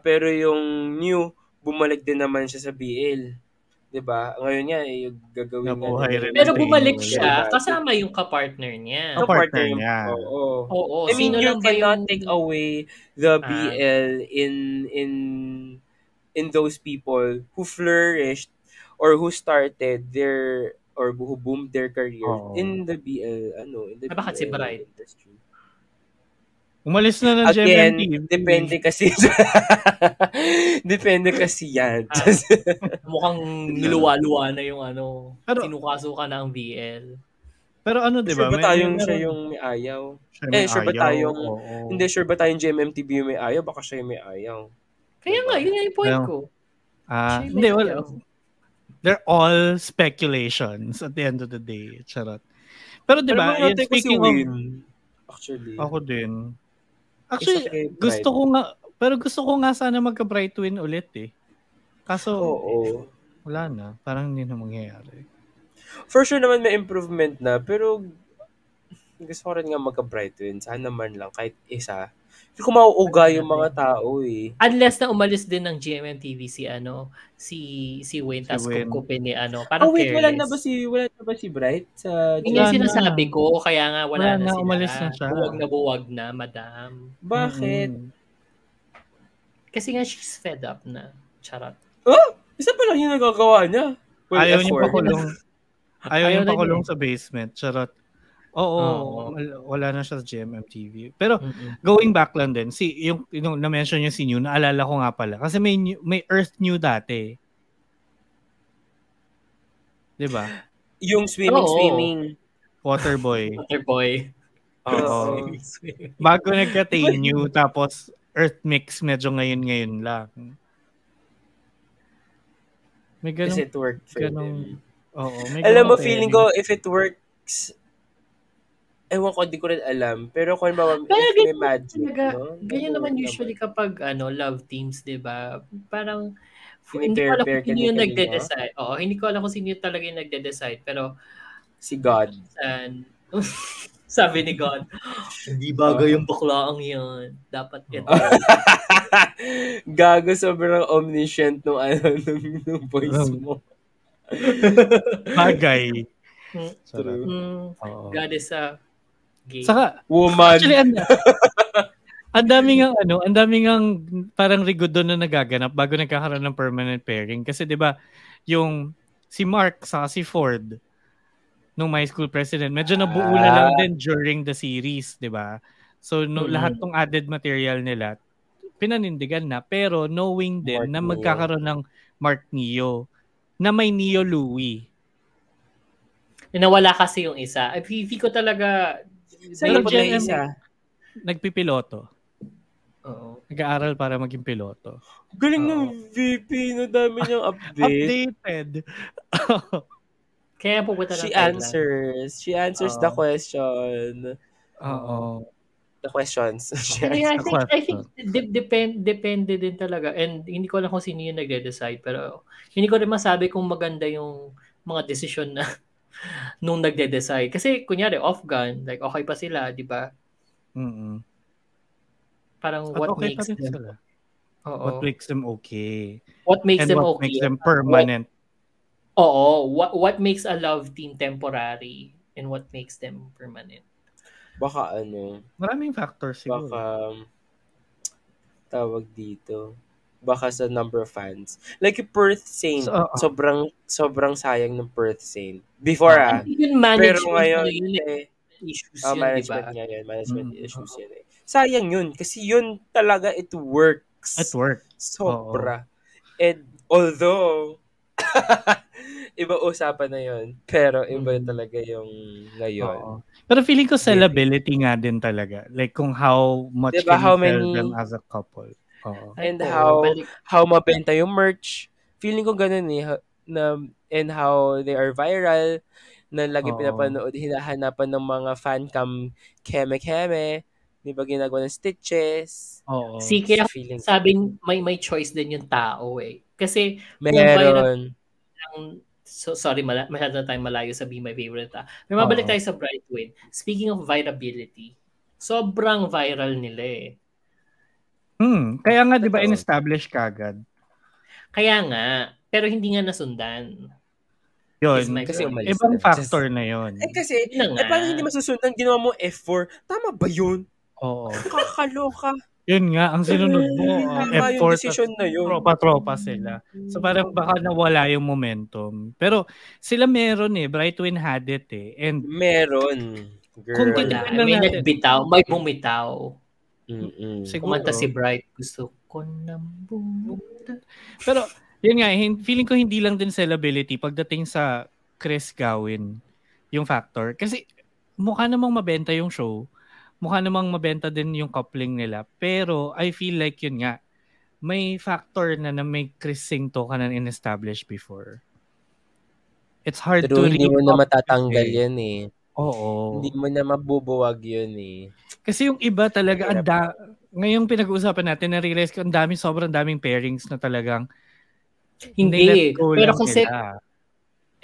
pero yung new, bumalik din naman siya sa BL. Diba? Ngayon niya, yung gagawin niya. Pero bumalik siya, kasama yung kapartner niya. Kapartner niya. Oo. I mean, you cannot take away the BL in those people who flourished or who started or who boomed their career in the BL, in the bakit si Bright? Industry. Umalis na ng GMMTV. Depende kasi yan. Mukhang niluwa-luwa na yung sinukasuka na ang BL. Pero di ba? Sure ba tayong siya yung may ayaw? Sure ba tayong, hindi, sure ba tayong GMMTV yung may ayaw? Baka siya yung may ayaw. Kaya nga, yun yung point ko. Hindi, wala. They're all speculations at the end of the day. Charot. Pero di ba, speaking of... Actually. Ako din. Actually, gusto ko nga sana magka-Bright Twin ulit eh. Kaso, wala na. Parang hindi na mangyayari. For sure naman may improvement na, pero Gusto ko rin nga magka-Bright Twin. Sana man lang, kahit isa. Hindi ko mauuga yung mga tao eh. Unless na umalis din ng GMMTV si Wayne, Si tas Wayne. kupkupin ni parang Wait, careless. wala na ba si Bright sa Yun yung Wala sinasabi na. ko, kaya nga wala na sila. umalis na siya. Buwag na, madam. Bakit? Kasi nga she's fed up na. Charot. Isa pa lang yung nagagawa niya. Well, Ayaw niya effort. pakulong. Ayaw niya na pakulong niya. sa basement. Charot. Oo, Oo. wala na siya sa GMMTV. Pero Mm-mm. going back lang din, yung na-mention yung si New, naalala ko nga pala. Kasi may Earth New dati. 'Di ba? Yung swimming. Waterboy. Waterboy. Oo. Bago nagka-Tay New, tapos Earth Mix medyo ngayon lang. May ganun. Kasi it worked for ganun, them. Oo. Alam mo, feeling ko, if it works, ewan ko, di ko rin alam. Pero kung ba, if may magic, no? Ganyan naman usually kapag love teams, 'di ba? Parang Hindi hindi ko alam pair kung sino yung kanya-kanina. nagde-decide. Oo, hindi ko alam kung sino yung talaga yung nagde-decide, pero Si God. sabi ni God, hindi bagay yung baklaang yan. Dapat ito. Gago, sobrang omniscient nung voice mo. Bagay. True. God is a gay. Saka, Woman. actually, ang daming ang parang rigod doon na nagaganap bago nagkakaroon ng permanent pairing. Kasi 'di ba, yung si Mark sa si Ford nung My School President, medyo nabuo na lang din during the series, 'di ba? So lahat ng added material nila pinanindigan na, pero knowing din Mark na Neo. magkakaroon ng Mark Neo na may Neo Louie. Nawala kasi yung isa. Feel ko talaga Sa'yo po na isa. Nagpipiloto. Oo. Nag-aaral para maging piloto. Galing ng VP, no, dami niyang update. Updated. Kaya pupunta ng She Thailand. answers the question. Oo. The questions. I think depende din talaga. And hindi ko alam kung sino yung nagde-decide. Pero hindi ko rin masabi kung maganda yung mga desisyon na nung nagde-decide. Kasi kunyari off-gun, like okay pa sila, di ba? Parang At what okay makes them sila. Oo. What makes them okay? What makes and them what okay? makes them permanent? What makes a love team temporary and what makes them permanent? Baka maraming factors siguro. Baka tawag dito. Baka sa number of fans. Like yung Perth Saint, sobrang sayang ng Perth Saint. Before pero ngayon issues yun, management diba? nga yan. Management issues yan eh. Sayang yun. Kasi yun talaga it works. It works. Sobra. And although iba usapan na yun. Pero iba talaga yung ngayon. Pero feeling ko sellability nga din talaga. Like kung how much diba, can you sell them as a couple. And how mabenta yung merch. Feeling ko ganun eh. And how they are viral. Na lagi pinapanood, hinahanapan ng mga fancam keme-keme. Di ba ginagawa ng stitches? Kaya sabing may choice din yung tao eh. Kasi meron. Sorry, masyado na tayong malayo sa Be My Favorite. May mabalik tayo sa Bright Twin. Speaking of virability, sobrang viral nila eh. Kaya nga, di ba, in-establish kagad? Kaya nga, pero hindi nga nasundan. Yun, kasi ibang factor na yun. Kasi, paano hindi masusundan, ginawa mo F4, tama ba yun? Oo. Kakaloka. Yun nga, ang sinunod mo, F4, yung decision na yun. Tropa sila. So parang baka nawala yung momentum. Pero sila meron eh, Bright Twin had it eh. And meron. Girl. May nagbitaw, may bumitaw. Siguro. Kumanta si Bright, gusto ko nang bumita. Pero yun nga, feeling ko hindi lang din sellability pagdating sa Chris Gawin yung factor. Kasi mukha namang mabenta yung show. Mukha namang mabenta din yung coupling nila. Pero I feel like yun nga, may factor na may Chris Singto ka na in-establish before. It's hard to hindi mo na matatanggal yan eh. Oo. Hindi mo na mabubuwag yun eh. Kasi yung iba talaga, ngayong pinag-uusapan natin, na-realize ko sobrang daming pairings na talagang hindi. Pero kasi,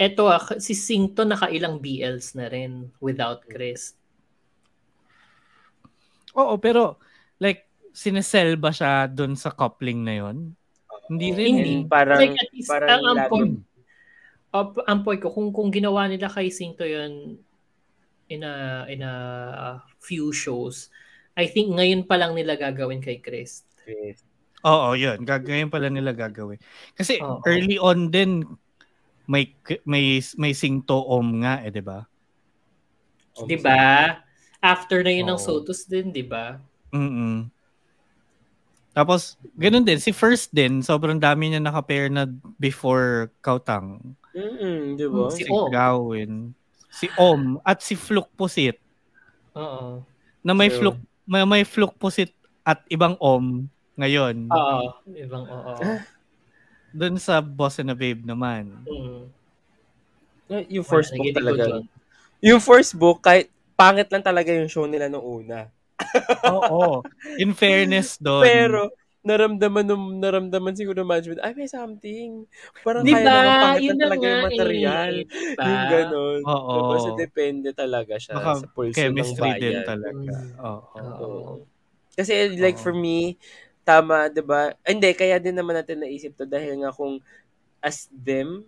eto si Singto nakailang BLs na rin without Chris. Oo, pero like, sinesell ba siya dun sa coupling na yon? Hindi rin Hindi. eh. Parang, Like, at least, parang ang lagi, point, ang point ko, kung ginawa nila kay Singto yun in a few shows, I think ngayon pa lang nila gagawin kay Chris. Chris. Oo, yun. Ngayon pala nila gagawin. Kasi Oo. early on din, may Singto Om nga 'di ba? Di ba? After na yun ng Oo. Sotus din, di ba? Mm. Tapos, ganun din. Si First din, sobrang dami niya naka-pair na before Kautang. Di ba? Si Si Om. Gawin. Si Om. At si Fluk Pusit. Oo. Na may True. Fluk Pusit at ibang Om ngayon. Oo. Ibang oo. Doon sa Boss and a Babe naman. Yung first book Nagiging talaga. good yun. Yung first book, kahit pangit lang talaga yung show nila nung una. Oo. In fairness doon. Pero, naramdaman siguro ng management, ay, may something. Parang Diba? kaya naman pangit Yun lang na talaga nga yung material. eh. Diba? Yung ganon. Oo. Basta depende talaga siya Baka sa pulso ng chemistry din bayan. talaga. Oo. Oo. Kasi like for me, tama, 'di ba? Hindi, kaya din naman natin naisip to dahil nga kung as them,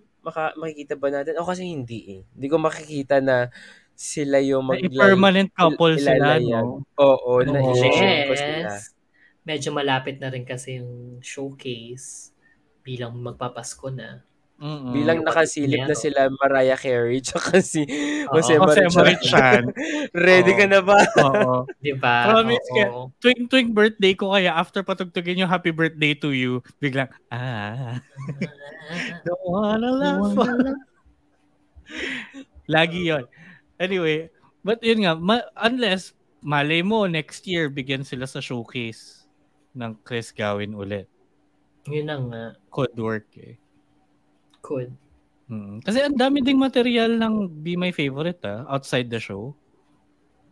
makikita ba natin? O kasi hindi eh. Hindi ko makikita na sila yung Permanent couple sila, ilalayag. no? Oo, na i-ship ko sila. Unless, medyo malapit na rin kasi yung showcase bilang magpapasko na. Bilang nakasilip na sila Mariah Carey tsaka si Jose Jose Marichan. Marichan. Ready ka na ba? Oo. Diba? Promise ka, Oo. tuwing birthday ko kaya after patugtugin yung happy birthday to you, biglang, don't wanna laugh. Lagi yon. Anyway, but yun nga, unless malay mo next year bigyan sila sa showcase ng Chris Gawin ulit. Yun na nga. Could work eh. Could. Kasi ang dami ding material ng Be My Favorite outside the show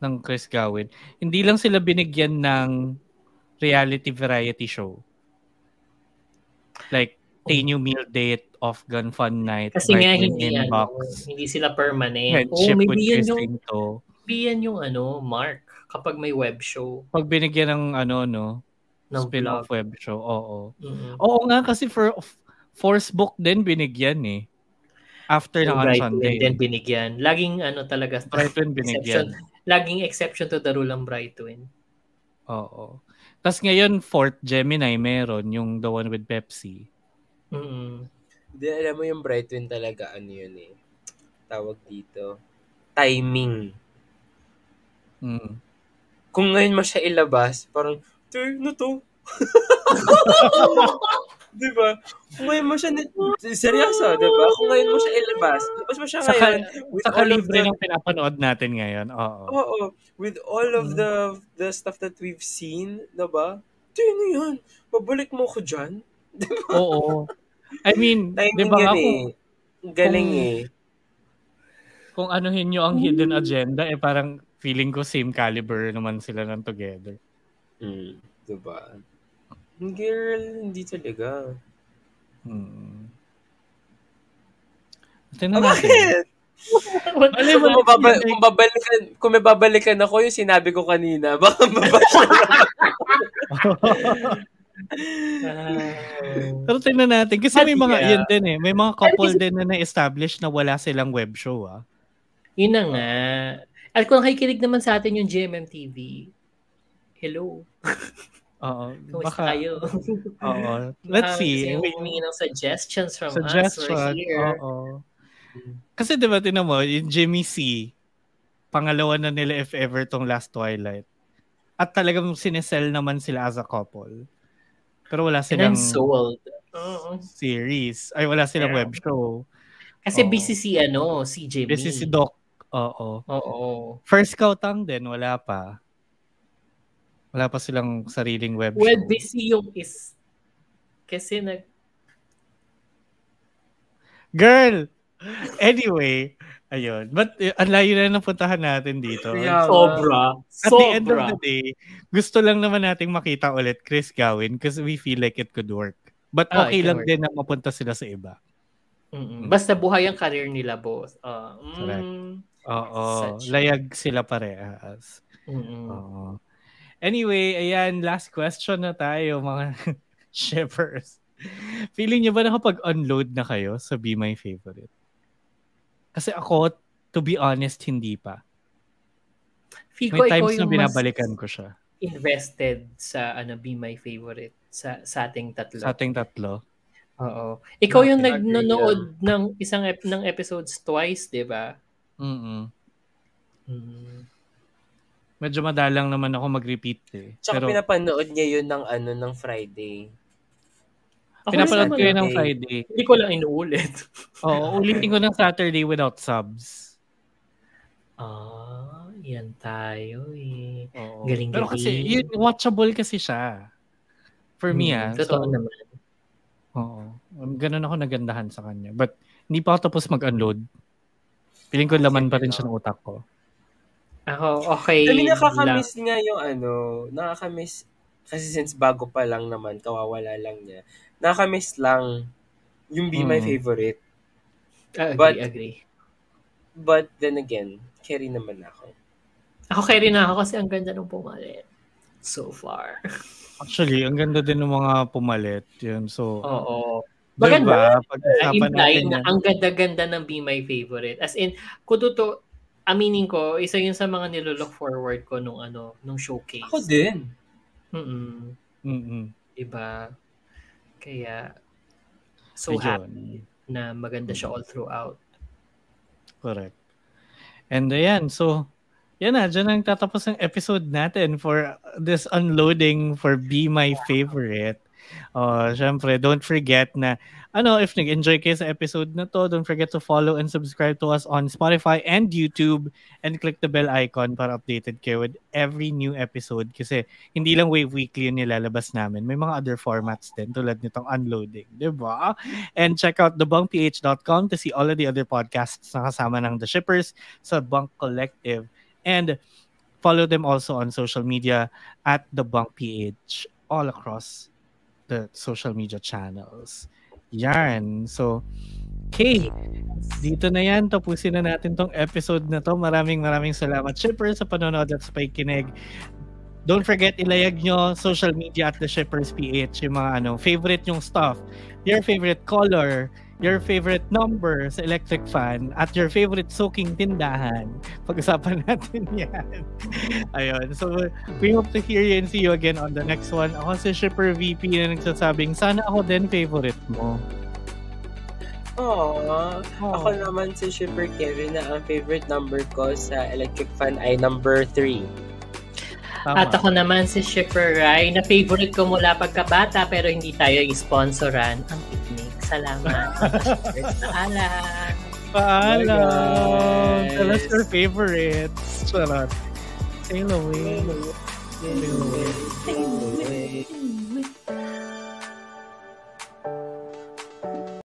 ng Chris Gawin. Hindi lang sila binigyan ng reality variety show. Like Tenyu Meal Date, Off Gun Fun Night, kasi nga hindi sila permanent. Friendship with maybe Chris Singto. Yan yung mark kapag may web show. Pag binigyan ng ng spin-off vlog. web show, oo. Mm-hmm. Oo nga kasi for Force Book din binigyan eh. After ng On Sunday. Then binigyan. Laging talaga. Brightwin binigyan. Laging exception to the rule ang Brightwin. Oo. Tapos ngayon, fourth Gemini meron, yung the one with Pepsi. Hindi, alam mo yung Brightwin talaga, yun eh. Tawag dito. Timing. Kung ngayon mo siya ilabas, parang, ano to? Diba? Kung ngayon mo siya, seryoso, diba? Kung ngayon mo siya ilabas, labas mo siya ngayon. Sa kalibre ng pinapanood natin ngayon, oo. Oo. With all of the stuff that we've seen, diba? Ano yan? Babalik mo ko dyan? Diba? Oo. I mean, timing diba yun nga galing eh. Kung anuhin nyo ang hidden agenda, parang feeling ko same caliber naman sila ng together. Diba? Girl, hindi talaga. Tingnan natin. Kung may babalikan ako, yung sinabi ko kanina, baka mabash na Pero tingnan natin. Kasi may mga, yun din eh. May mga couple din na na-establish na wala silang web show Yun na nga. At kung nakikinig naman sa atin yung GMMTV, hello. Oo. Kumusta kayo? Oo. Let's see. Humingi ng suggestions from us. We're here. Oo. Kasi diba tinan mo, yung Jimmy C, pangalawa na nila if ever tong Last Twilight. At talagang sinesell naman sila as a couple. Pero wala silang series. Ay, wala silang web show. Kasi busy si Jimmy. Busy si Doc. Oo. First Kautang din, wala pa. Wala pa silang sariling web show. Well, busy yung kasi Girl! Anyway, ayun. But ang layo na napuntahan natin dito. Sobra. At the end of the day, gusto lang naman nating makita ulit Chris Gawin because we feel like it could work. But okay lang din na mapunta sila sa iba. Basta buhay ang career nila both. Correct. Oo. Layag sila parehas. Anyway, ayan, last question na tayo, mga shippers. Feeling niyo ba nakapag-unload na kayo sa Be My Favorite? Kasi ako, to be honest, hindi pa. Feel May ko ikaw times na yung binabalikan ko siya. invested sa Be My Favorite sa ating tatlo. Sa ating tatlo. Oo. Ikaw yung Agree nanonood ng isang ng episodes twice, 'di ba? Medyo madalang naman ako mag-repeat eh. Tsaka Pero pinapanood niya yun ng Friday. pinapanood ko yun ng Friday. Hindi ko lang inuulit. Oo, ulitin ko ng Saturday without subs. Yan tayo eh. Oo. Galing-galing. Pero kasi, yun, watchable kasi siya. For me Totoo naman. Oo. Ganun ako nagandahan sa kanya. But, hindi pa ako tapos mag-unload. Feeling ko laman pa rin siya ng utak ko. Ako, okay. Kami nakakamiss nga yung nakakamiss, kasi since bago pa lang naman, kawawala lang niya, nakakamiss lang yung Be My Favorite. Agree. But then again, carry naman ako. Ako carry na ako kasi ang ganda ng pumalit. So far. Actually, ang ganda din ng mga pumalit. Yun. So, oo. Maganda. Diba? Implying na ang ganda-ganda ng Be My Favorite. As in, kututo, aminin ko, isa yun sa mga nilolook forward ko nung showcase. Ako din. Diba? Kaya, so happy na maganda siya all throughout. Correct. And ayan, so, yan na, dyan ang tatapos ng episode natin for this unloading for Be My Favorite. Syempre, don't forget na, if nag-enjoy kayo sa episode na to, don't forget to follow and subscribe to us on Spotify and YouTube and click the bell icon para updated kayo with every new episode kasi hindi lang Wave Weekly yung nilalabas namin. May mga other formats din tulad nitong unloading, diba? And check out thebunkph.com to see all of the other podcasts na kasama ng The Shippers sa Bunk Collective. And follow them also on social media at The Bunk PH all across the social media channels. Yan. So, okay. Dito na yan. Tapusin na natin tong episode na to. Maraming salamat, Shippers, sa panonood at sa pakikinig. Don't forget, ilayag nyo social media at The Shippers PH yung mga favorite yung stuff. Your favorite color, your favorite number sa electric fan, at your favorite soaking tindahan. Pag-usapan natin yan. Ayun. So, we hope to hear you and see you again on the next one. Ako si Shipper VP na nagsasabing, sana ako din favorite mo. Ako naman si Shipper Kevin na ang favorite number ko sa electric fan ay number 3. Tama. At ako naman si Shipper Rai na favorite ko mula pagkabata pero hindi tayo i-sponsoran ang picnic. Salamat. Paalam. Tell us your favorites. Charot. Say hello.